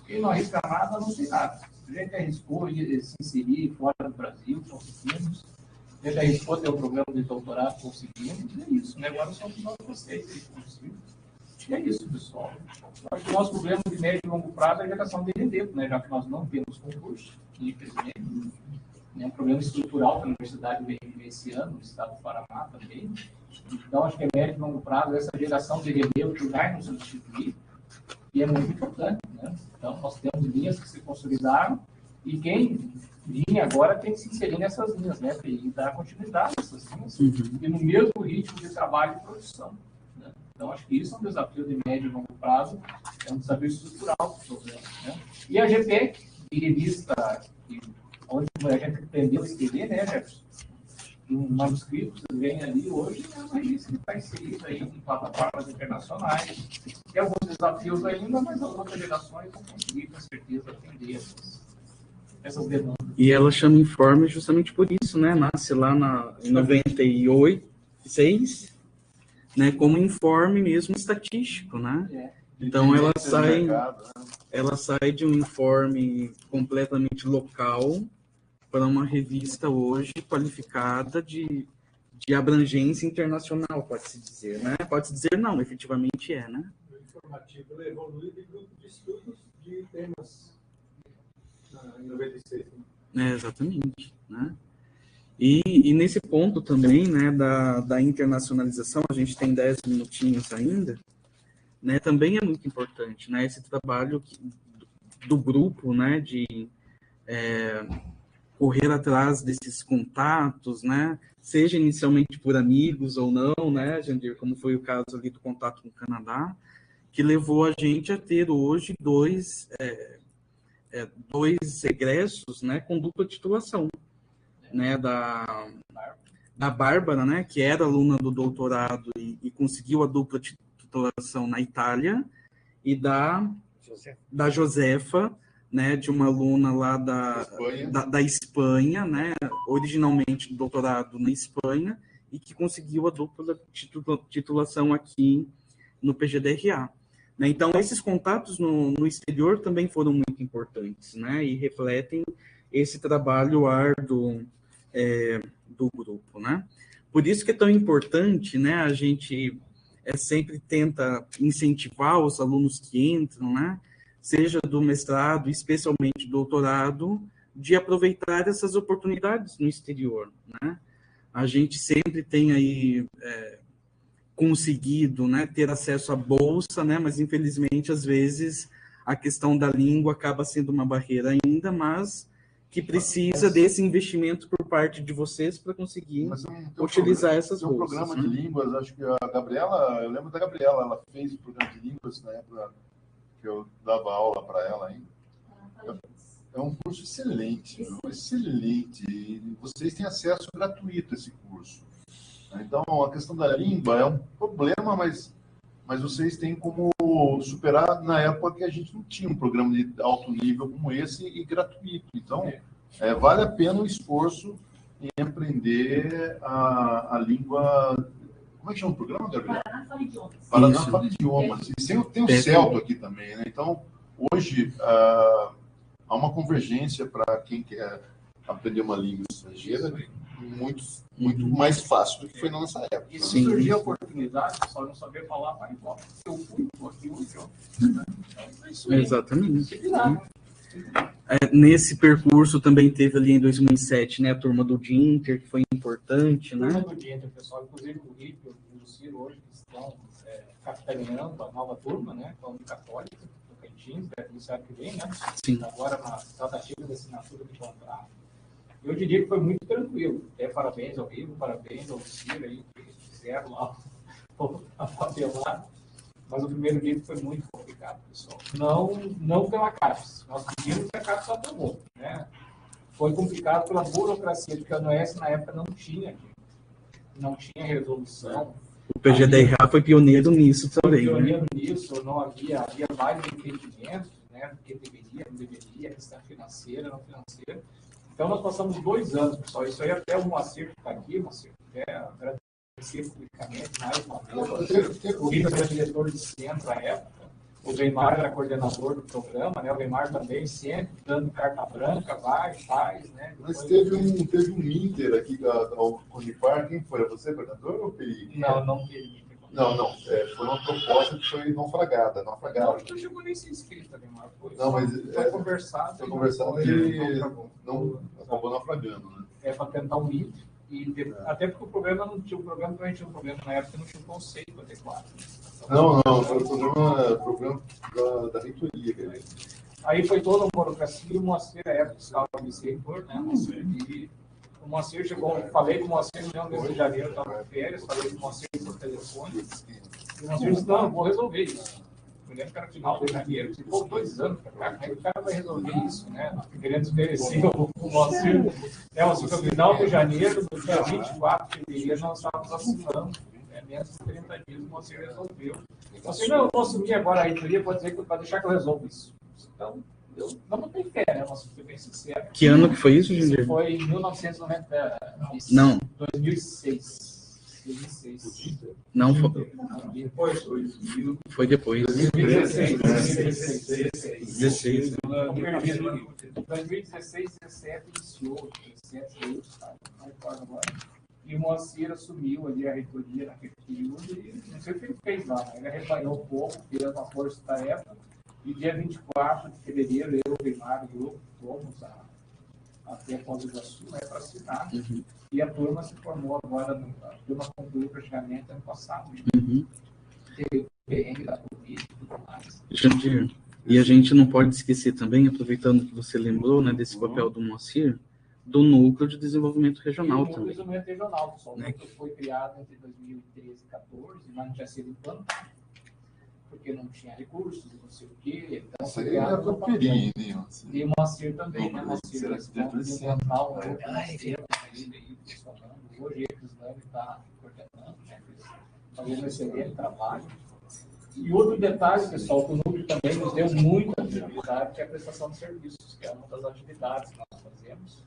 [SPEAKER 7] Quem não arrisca nada, não tem nada. A gente arriscou de se inserir fora do Brasil, conseguimos. A gente arriscou ter um programa de doutorado, conseguimos. E é isso, né? Agora são nós vocês que conseguimos. E é isso, pessoal. Eu acho que o nosso problema de médio e longo prazo é a geração de relevo, né? Já que nós não temos concurso, infelizmente. É um problema estrutural que a universidade vem vivenciando, no estado do Paraná também. Então, acho que é médio e longo prazo essa geração de relevo que vai nos substituir. E é muito importante, né? Então, nós temos linhas que se consolidaram e quem vinha agora tem que se inserir nessas linhas, né? E dar continuidade a essas linhas e no mesmo ritmo de trabalho e produção. Né? Então, acho que isso é um desafio de médio e longo prazo, é um desafio estrutural do programa. Né? E a GPEC, de revista, onde a gente aprendeu a escrever, né, Jefferson? Um manuscrito que vem ali hoje é uma revista que está inserida aí em plataformas internacionais. Tem alguns desafios ainda, mas as outras gerações vão conseguir, com certeza, atender essas demandas.
[SPEAKER 2] E ela chama Informe justamente por isso, né? Nasce lá em 98, né? Como informe mesmo estatístico, né? Então ela sai de um informe completamente local para uma revista hoje qualificada de abrangência internacional, pode-se dizer, né? Pode-se dizer não, efetivamente é, né?
[SPEAKER 6] O informativo evoluiu de grupo de estudos de temas em 96.
[SPEAKER 2] É, exatamente, né? E nesse ponto também, né, da internacionalização, a gente tem 10 minutinhos ainda, né? Também é muito importante, né? Esse trabalho do grupo, né, de correr atrás desses contatos, né? Seja inicialmente por amigos ou não, né, Jandir, como foi o caso ali do contato com o Canadá, que levou a gente a ter hoje dois egressos, né, com dupla titulação, né, da Bárbara, né, que era aluna do doutorado e conseguiu a dupla titulação na Itália, e da Josefa, né, de uma aluna lá da Espanha, né, originalmente doutorado na Espanha, e que conseguiu a dupla titulação aqui no PGDRA. Né? Então, esses contatos no exterior também foram muito importantes, né, e refletem esse trabalho árduo do grupo. Né? Por isso que é tão importante, né, a gente sempre tenta incentivar os alunos que entram, né, seja do mestrado, especialmente do doutorado, de aproveitar essas oportunidades no exterior, né? A gente sempre tem aí conseguido, né, ter acesso à bolsa, né? Mas infelizmente às vezes a questão da língua acaba sendo uma barreira ainda, mas que precisa desse investimento por parte de vocês para conseguir utilizar essas bolsas.
[SPEAKER 3] Tem um programa de línguas, acho que a Gabriela, eu lembro da Gabriela, ela fez o programa de línguas na época que eu dava aula para ela ainda. É um curso excelente, excelente. E vocês têm acesso gratuito a esse curso. Então, a questão da língua é um problema, mas vocês têm como superar na época que a gente não tinha um programa de alto nível como esse e gratuito. Então, vale a pena o esforço em aprender a língua. Como é que chama o programa, Gabriel?
[SPEAKER 8] Paraná Fala Idiomas.
[SPEAKER 3] Paraná Fala Idiomas. E tem o Celto aqui também, né? Então, hoje, há uma convergência para quem quer aprender uma língua estrangeira muito mais fácil do que foi na nossa época.
[SPEAKER 7] E se surgir a oportunidade, só não saber falar, vai embora. Eu fui aqui hoje.
[SPEAKER 2] Exatamente. Nesse percurso também teve ali em 2007, né, a turma do Dinter, que foi importante, né?
[SPEAKER 7] A turma do Dinter, pessoal, inclusive o Rico e o Ciro hoje, que estão capitaneando a nova turma, né, com a Unicatólica, do Cantins, deve iniciar ano que vem, né?
[SPEAKER 2] Sim.
[SPEAKER 7] Agora na tratativa de assinatura de contrato. Eu diria que foi muito tranquilo. Parabéns ao Rico, parabéns ao Ciro aí, que fizeram lá a papelada. Mas o primeiro dia foi muito complicado, pessoal. Não pela CAPES. Nós pedimos que a CAPES aprovou, né? Foi complicado pela burocracia, porque a ANOES na época não tinha resolução.
[SPEAKER 2] O PGDRA foi pioneiro nisso também.
[SPEAKER 7] Foi pioneiro nisso, não havia vários entendimentos, né? Porque deveria, não deveria, questão financeira, não financeira. Então nós passamos 2 anos, pessoal. Isso aí até o Moacir que está aqui, Moacir, agradecer publicamente mais uma vez. O Rita era diretor de centro à época, o Weimar era coordenador do programa, né? O Weimar também sempre dando carta branca, faz, né?
[SPEAKER 3] Mas teve um Inter aqui ao Conipar, quem foi? Você, coordenador ou o PI?
[SPEAKER 7] Não teve.
[SPEAKER 3] Não. Foi uma proposta que foi naufragada.
[SPEAKER 7] Não chegou nem a ser inscrita, Weimar. Foi conversado.
[SPEAKER 3] Foi conversado e não acabou naufragando, né?
[SPEAKER 7] Para tentar um Inter. Até porque o programa também tinha um problema na época, não tinha um conceito adequado.
[SPEAKER 3] Não, foi o programa programa da reitoria. Né?
[SPEAKER 7] Aí foi toda uma burocracia, e o Moacir, à época, estava vice-reitor, né? E o Moacir chegou, falei com o Moacir no mês de janeiro, estava de férias, falei com o Moacir por telefone, e o Moacir disse, não, eu vou resolver isso. Eu lembro que era final de janeiro, ficou 2 anos, cara, como é que o cara vai resolver isso, né? Querendo desmerecer o Moacir. No final de janeiro, no dia 24 de fevereiro, nós estávamos assinando, menos de 30 dias, o Moacir resolveu. Então, assim, não, eu vou assumir agora a reitoria, pode dizer que vai deixar que eu resolvo isso. Então, eu não botei fé, né? Mas fui bem sincero.
[SPEAKER 2] Que ano que foi isso, Jundir?
[SPEAKER 7] Isso foi em 1990.
[SPEAKER 2] Não.
[SPEAKER 7] 2006. 2006.
[SPEAKER 2] Não foi.
[SPEAKER 6] Depois
[SPEAKER 2] Foi depois.
[SPEAKER 7] 2016.
[SPEAKER 2] 16.
[SPEAKER 7] 2016, 17 iniciou. 17, não recordo agora. E o Moacir assumiu ali a reitoria naquele período e não sei o que ele fez lá. Ele arrebanhou um pouco, fez uma força-tarefa. E dia 24 de fevereiro, eu, o Neymar e o grupo fomos até a Foz do Iguaçu, né, para assinar.
[SPEAKER 2] Uhum.
[SPEAKER 7] E a turma se formou agora, a turma concluiu praticamente ano passado.
[SPEAKER 2] Uhum.
[SPEAKER 7] Teve o perrengue da Covid e tudo mais.
[SPEAKER 2] Jandir, e a gente não pode esquecer também, aproveitando que você lembrou, né, desse papel do Moacir, do Núcleo de Desenvolvimento Regional também.
[SPEAKER 7] O desenvolvimento regional, pessoal. O
[SPEAKER 2] Né?
[SPEAKER 7] núcleo foi criado entre 2013 e 2014, mas não tinha sido implantado. Porque não tinha recursos, não sei o quê. Então,
[SPEAKER 3] Isso aí é para Peri, né?
[SPEAKER 7] E o Moacir também, né? Moacir,
[SPEAKER 3] Será que deve ser?
[SPEAKER 7] Hoje o Islame está coordenando, né? Fazendo um excelente trabalho. E outro detalhe, pessoal, que o núcleo também nos deu muita prioridade, que é a prestação de serviços, que é uma das atividades que nós fazemos.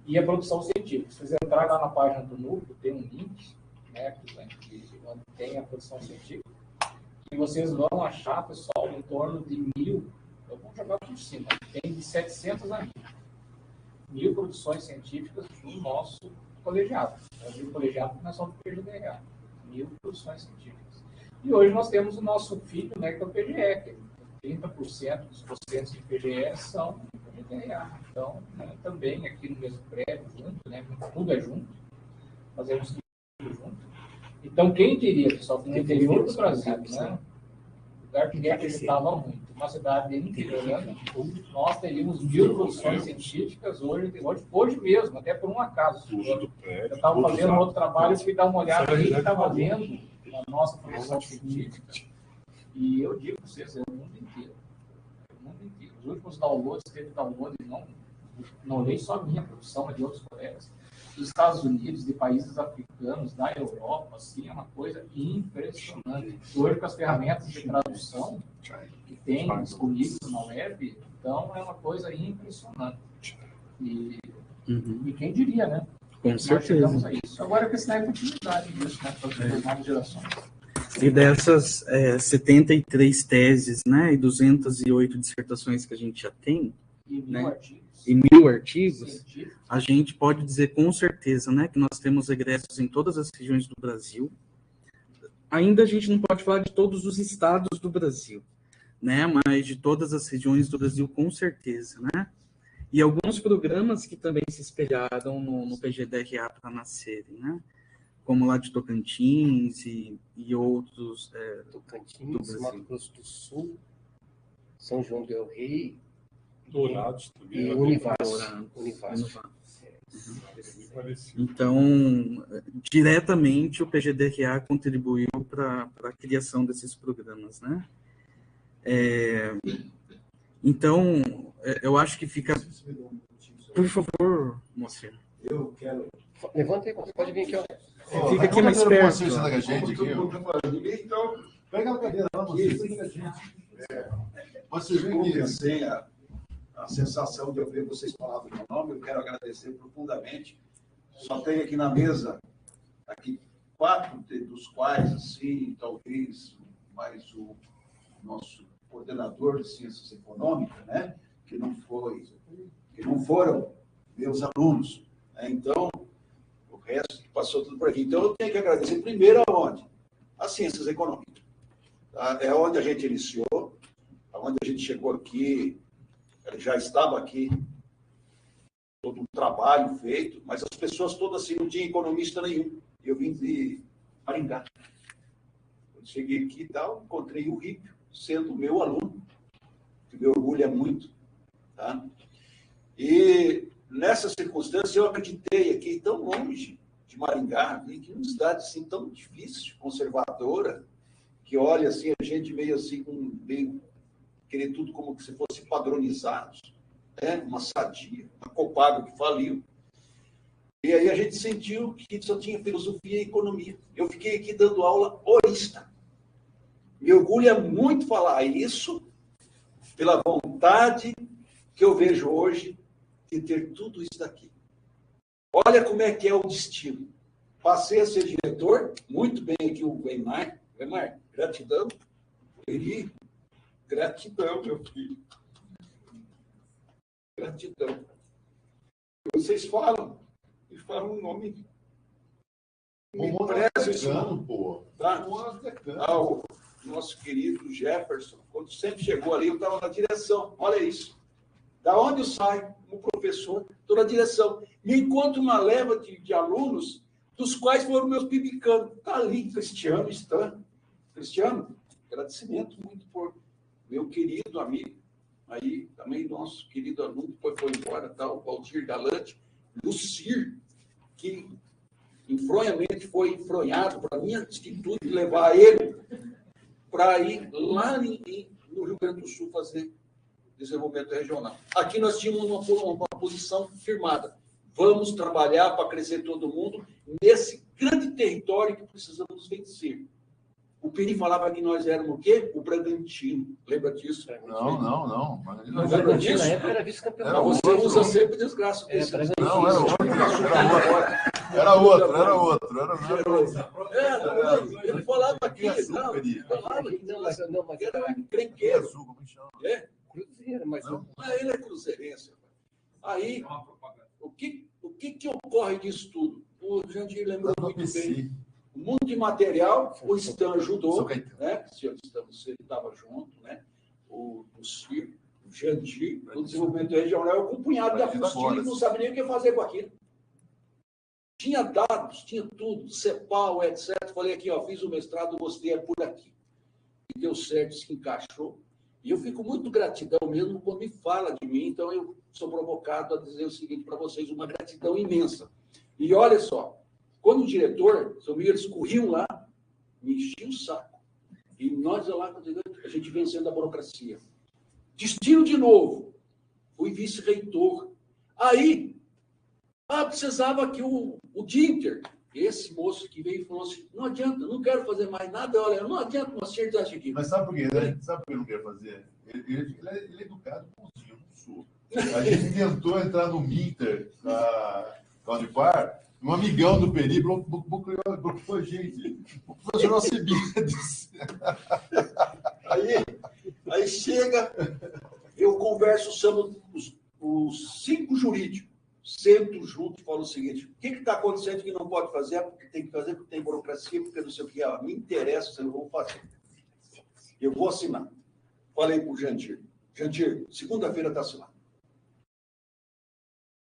[SPEAKER 7] E a produção científica. Se vocês entrarem lá na página do núcleo, tem um link, né, onde tem a produção científica. E vocês vão achar, pessoal, em torno de 1.000, eu vou jogar por cima, tem de 700 a 1.000 produções científicas no nosso colegiado. Eu digo colegiado porque nós somos do PGDH, 1.000 produções científicas. E hoje nós temos o nosso filho, né, que é o PGE, que 30% dos processos de PGE são do PGDH. Então, né, também aqui no mesmo prédio, junto, né, tudo é junto, fazemos tudo junto. Então, quem diria, pessoal, que no interior do Brasil, né, lugar que ninguém acreditava muito, uma cidade interiorana, nós teríamos 1.000 produções científicas hoje mesmo, até por um acaso. Eu estava fazendo um outro trabalho, fui dar uma olhada aí que estava vendo a nossa produção científica, e eu digo para vocês, é o mundo inteiro. É o mundo inteiro. Os últimos downloads, teve download, não olhei só a minha produção, mas de outros colegas, dos Estados Unidos, de países africanos, da Europa, assim, é uma coisa impressionante. Hoje, com as ferramentas de tradução que tem disponíveis na web, então é uma coisa impressionante. E quem diria, né?
[SPEAKER 2] Com certeza.
[SPEAKER 7] A isso. Agora, que essa é a continuidade disso, né, para as novas gerações.
[SPEAKER 2] E dessas 73 teses, né, e 208 dissertações que a gente já tem,
[SPEAKER 7] E 1.000
[SPEAKER 2] né,
[SPEAKER 7] artigos.
[SPEAKER 2] e 1.000 artigos,
[SPEAKER 7] Científicos.
[SPEAKER 2] a gente pode dizer com certeza, né, que nós temos egressos em todas as regiões do Brasil. Ainda a gente não pode falar de todos os estados do Brasil, né, mas de todas as regiões do Brasil com certeza, né? E alguns programas que também se espelharam no PGDRA para nascerem, né? Como lá de Tocantins e outros.
[SPEAKER 5] Tocantins, Mato Grosso do Sul, São João del Rei,
[SPEAKER 4] Dourados também.
[SPEAKER 5] e Univasf.
[SPEAKER 2] Então, diretamente o PGDRA contribuiu para a criação desses programas, né? Então, eu acho que fica... Por favor, Moacir.
[SPEAKER 6] Eu quero.
[SPEAKER 5] Levanta aí, você pode vir aqui, ó.
[SPEAKER 2] Fica aqui mais perto.
[SPEAKER 3] Da gente, aqui, ó.
[SPEAKER 6] Então, pega a cadeira lá, você fica gente.
[SPEAKER 3] Você vê que
[SPEAKER 6] Comecei a sensação de ouvir vocês falar do meu nome, eu quero agradecer profundamente. Só tenho aqui na mesa, aqui 4 dos quais, assim, talvez mais o nosso coordenador de Ciências Econômicas, né, que não foram meus alunos, né? Então, o resto passou tudo por aqui. Então, eu tenho que agradecer primeiro aonde? As Ciências Econômicas. Tá? É onde a gente iniciou, onde a gente chegou aqui, já estava aqui, todo um trabalho feito, mas as pessoas todas assim, não tinham economista nenhum. Eu vim de Maringá. Eu cheguei aqui e tal, encontrei o Rípio, sendo meu aluno, que me orgulha muito. Tá? E nessa circunstância eu acreditei aqui tão longe de Maringá, que uma cidade assim tão difícil, conservadora, que olha assim, a gente meio assim, meio querer tudo como se fosse padronizado, né? Uma Sadia, uma Copago que faliu. E aí a gente sentiu que só tinha filosofia e economia. Eu fiquei aqui dando aula horista. Me orgulha muito falar isso, pela vontade que eu vejo hoje de ter tudo isso daqui. Olha como é que é o destino. Passei a ser diretor, muito bem aqui o Weimar. Weimar, gratidão. Peri, gratidão, meu filho. Gratidão. Vocês falam, e falam um nome. Me prezo esse nome,
[SPEAKER 3] pô.
[SPEAKER 6] Tá? O nosso querido Jefferson, quando sempre chegou ali, eu estava na direção. Olha isso. Da onde eu saio, como professor, estou na direção. Me encontro uma leva de alunos, dos quais foram meus pibicanos. Está ali, Cristiano, Stan. Cristiano, agradecimento muito por meu querido amigo. Aí, também nosso querido aluno, depois foi embora, tá? O Valdir Galante. Lucir, que enfronhamente foi enfronhado para a minha atitude de levar ele para ir lá no Rio Grande do Sul fazer desenvolvimento regional. Aqui nós tínhamos uma posição firmada. Vamos trabalhar para crescer todo mundo nesse grande território que precisamos vencer. O Peri falava que nós éramos o quê? O Bragantino. Lembra disso?
[SPEAKER 3] Não.
[SPEAKER 5] O Bragantino, na época, era vice-campeão.
[SPEAKER 6] Você usa sempre desgraça.
[SPEAKER 3] Não, era outro.
[SPEAKER 6] Ele falava aqui.
[SPEAKER 5] Mas
[SPEAKER 6] era um crenqueiro.
[SPEAKER 5] Cruzeiro, mas não.
[SPEAKER 6] Ele é cruzeirense. Aí, o que ocorre disso tudo? O Jandir lembrou muito bem. O mundo de material, o Stan ajudou, né? Se ele estava junto, né? O Ciro, o Jandir, o desenvolvimento regional, eu com um punhado de apostila que não sabia nem o que fazer com aquilo. Tinha dados, tinha tudo, CEPAL, etc. Falei aqui, ó, fiz o mestrado, gostei, é por aqui. E deu certo, se encaixou. E eu fico muito gratidão mesmo quando me fala de mim, então eu sou provocado a dizer o seguinte para vocês, uma gratidão imensa. E olha só, quando o diretor, eles corriam lá, me enchiam o saco. E nós lá, a gente vencendo a burocracia. Destino de novo. Fui vice-reitor. Aí, precisava que o Dinter, esse moço que veio e falou assim, não adianta, não quero fazer mais nada, olha, não adianta uma certa aqui.
[SPEAKER 3] Mas sabe por quê? Sabe por que eu não quero fazer? Ele é educado bonzinho, eu não sou. A gente tentou entrar no Minter, da Unipar, um amigão do Peri bloqueou a gente. O professor não sabia disso.
[SPEAKER 6] Aí chega, eu converso sobre os 5 jurídicos, sento junto e falo o seguinte, o que está acontecendo que não pode fazer? Porque tem que fazer, porque tem burocracia, porque não sei o que. Me interessa, eu não vou fazer. Eu vou assinar. Falei para o Jandir, segunda-feira está assinado.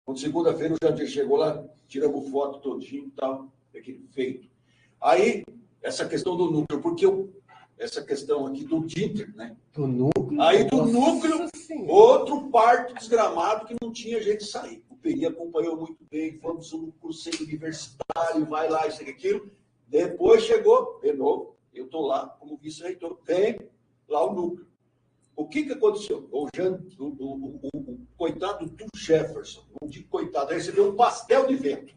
[SPEAKER 6] Quando segunda-feira o Jandir chegou lá, tiramos foto todinho e tal, aquele feito. Aí, essa questão do núcleo, porque essa questão aqui do Dinter, né?
[SPEAKER 5] Do núcleo?
[SPEAKER 6] Aí do núcleo, outro parto desgramado que não tinha jeito de sair. O Peri acompanhou muito bem, fomos no curso universitário, vai lá, isso e aquilo. Depois chegou, de novo, eu estou lá como vice-reitor, vem lá o núcleo. O que aconteceu? O coitado do Jefferson, não digo coitado, recebeu um pastel de vento.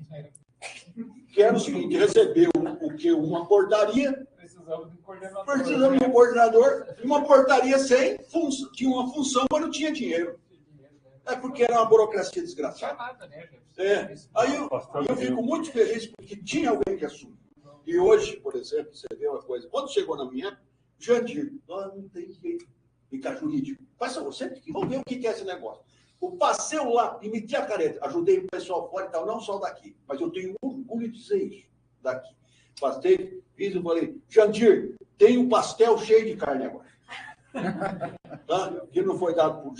[SPEAKER 6] Que era o seguinte, recebeu o que? Uma portaria. Precisava de um coordenador. E uma portaria sem função. Tinha uma função, mas não tinha dinheiro. É porque era uma burocracia desgraçada. Aí eu fico muito feliz porque tinha alguém que assumiu. E hoje, por exemplo, você vê uma coisa. Quando chegou na minha época, Jandir, não tem jeito. Ficar jurídico. Faça você, vamos ver o que é esse negócio. O passeio lá e meti a careta. Ajudei o pessoal fora e tal, não só daqui. Mas eu tenho orgulho de dizer isso. Daqui. Passei, fiz e falei, Jandir, tem um pastel cheio de carne agora. Tá? Que não foi dado por...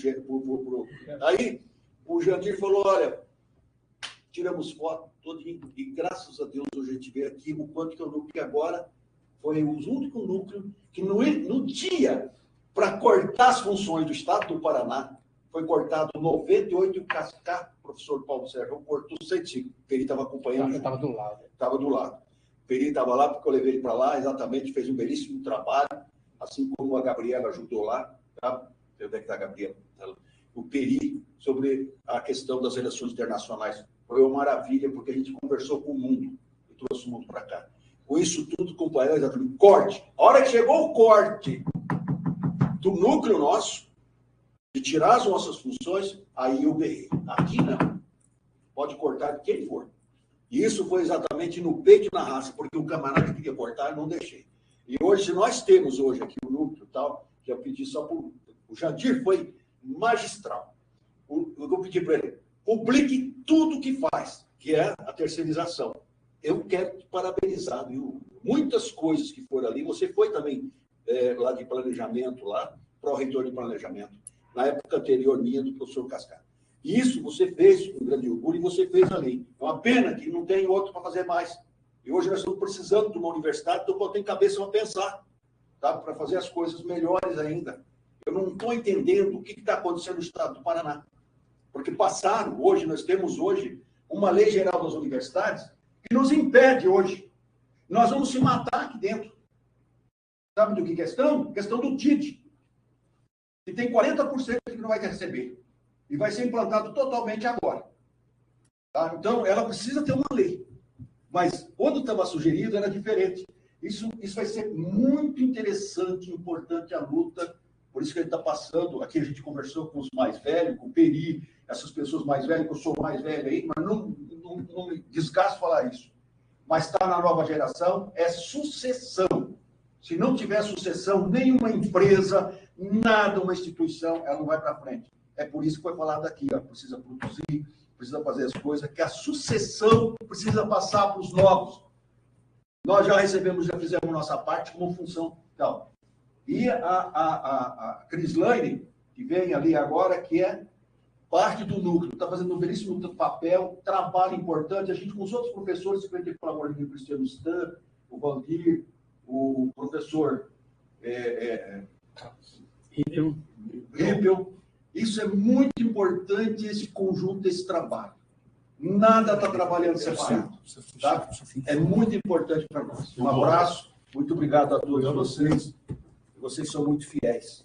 [SPEAKER 6] Aí, o Jandir falou, olha, tiramos foto, todinho, e graças a Deus hoje a gente vê aqui o quanto que o núcleo agora foi o único núcleo que no dia para cortar as funções do Estado do Paraná, foi cortado 98 e o Cascar, o professor Paulo Sérgio, cortou 105. O Peri estava acompanhando.
[SPEAKER 5] Estava do lado.
[SPEAKER 6] Estava do lado. O Peri estava lá porque eu levei ele para lá, exatamente, fez um belíssimo trabalho, assim como a Gabriela ajudou lá. Tá? Onde é que está a Gabriela? O Peri, sobre a questão das relações internacionais. Foi uma maravilha, porque a gente conversou com o mundo e trouxe o mundo para cá. Com isso tudo, companheiro, exatamente. Corte. A hora que chegou o corte do núcleo nosso, de tirar as nossas funções, aí eu berrei. Aqui não. Pode cortar de quem for. E isso foi exatamente no peito e na raça, porque o camarada queria cortar e não deixei. E hoje, se nós temos hoje aqui o núcleo e tal, já pedi só para o Jandir, foi magistral. Eu vou pedir para ele, publique tudo que faz, que é a terceirização. Eu quero te parabenizar, viu? Muitas coisas que foram ali, você foi também lá de planejamento, lá, pró-reitor de planejamento, na época anterior minha, do professor Cascar. E isso você fez com grande orgulho e você fez ali. É uma pena que não tem outro para fazer mais. E hoje nós estamos precisando de uma universidade, então eu tenho cabeça para pensar, tá? Para fazer as coisas melhores ainda. Eu não estou entendendo o que está acontecendo no estado do Paraná. Porque nós temos hoje uma lei geral das universidades que nos impede hoje. Nós vamos se matar aqui dentro. Sabe do que questão? Questão do TIT. Que tem 40% que não vai receber. E vai ser implantado totalmente agora. Tá? Então, ela precisa ter uma lei. Mas, quando estava sugerido, era diferente. Isso vai ser muito interessante e importante a luta. Por isso que ele está passando. Aqui a gente conversou com os mais velhos, com o Peri, essas pessoas mais velhas, que eu sou mais velho aí, mas não me desgasto falar isso. Mas está na nova geração, é sucessão. Se não tiver sucessão, nenhuma empresa, nada, uma instituição, ela não vai para frente. É por isso que foi falado aqui, ó, precisa produzir, precisa fazer as coisas, que a sucessão precisa passar para os novos. Nós já fizemos nossa parte como função tal. E a Crislaine, que vem ali agora, que é parte do núcleo, está fazendo um belíssimo papel, trabalho importante. A gente, com os outros professores, que vem ter colaborado com o Cristiano Stan, o Valdir, o professor Rippel. Isso é muito importante, esse conjunto, esse trabalho. Nada está trabalhando separado. Tá? É muito importante para nós. Um abraço, muito obrigado a todos vocês. Vocês são muito fiéis.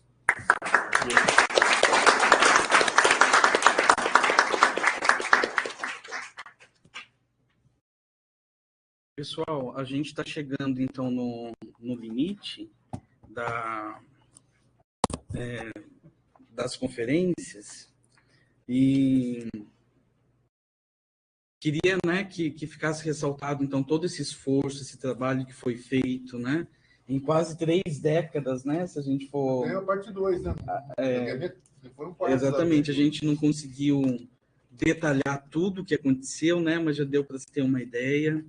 [SPEAKER 2] Pessoal, a gente está chegando, então, no limite das conferências e queria, né, que ficasse ressaltado, então, todo esse esforço, esse trabalho que foi feito, né, em quase 3 décadas, né, se a gente for...
[SPEAKER 3] Tem a parte 2, né? Foi um
[SPEAKER 2] exatamente, a gente não conseguiu detalhar tudo o que aconteceu, né, mas já deu para se ter uma ideia.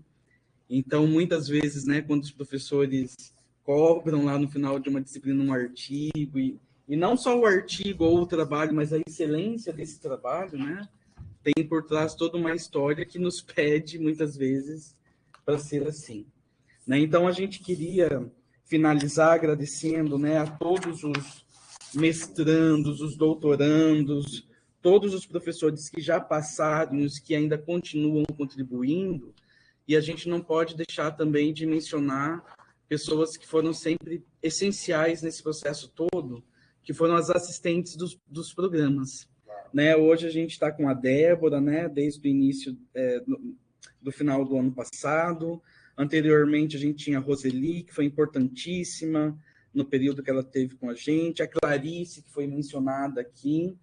[SPEAKER 2] Então, muitas vezes, né, quando os professores cobram lá no final de uma disciplina um artigo, e não só o artigo ou o trabalho, mas a excelência desse trabalho, né, tem por trás toda uma história que nos pede, muitas vezes, para ser assim. Né? Então, a gente queria finalizar agradecendo, né, a todos os mestrandos, os doutorandos, todos os professores que já passaram, os que ainda continuam contribuindo, e a gente não pode deixar também de mencionar pessoas que foram sempre essenciais nesse processo todo, que foram as assistentes dos programas. Né? Hoje a gente está com a Débora, né, desde o início do final do ano passado. Anteriormente a gente tinha a Roseli, que foi importantíssima no período que ela teve com a gente, a Clarice, que foi mencionada aqui.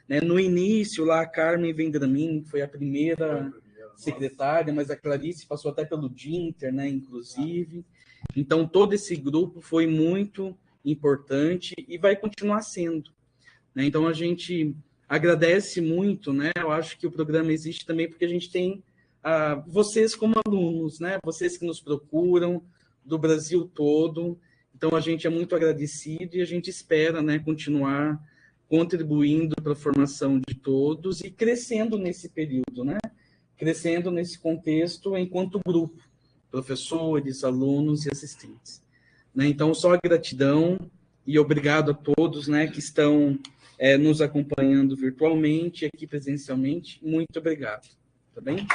[SPEAKER 2] Né? No início, lá, a Carmen Vendramin, que foi a primeira secretária, mas a Clarice passou até pelo Dinter, né, inclusive. Então, todo esse grupo foi muito importante e vai continuar sendo. Né? Então, a gente agradece muito, né? Eu acho que o programa existe também porque a gente tem vocês como alunos, né? Vocês que nos procuram do Brasil todo. Então, a gente é muito agradecido e a gente espera, né, continuar contribuindo para a formação de todos e crescendo nesse período, né? Crescendo nesse contexto enquanto grupo, professores, alunos e assistentes. Né? Então, só gratidão e obrigado a todos, né, que estão nos acompanhando virtualmente, aqui presencialmente. Muito obrigado. Tá bem?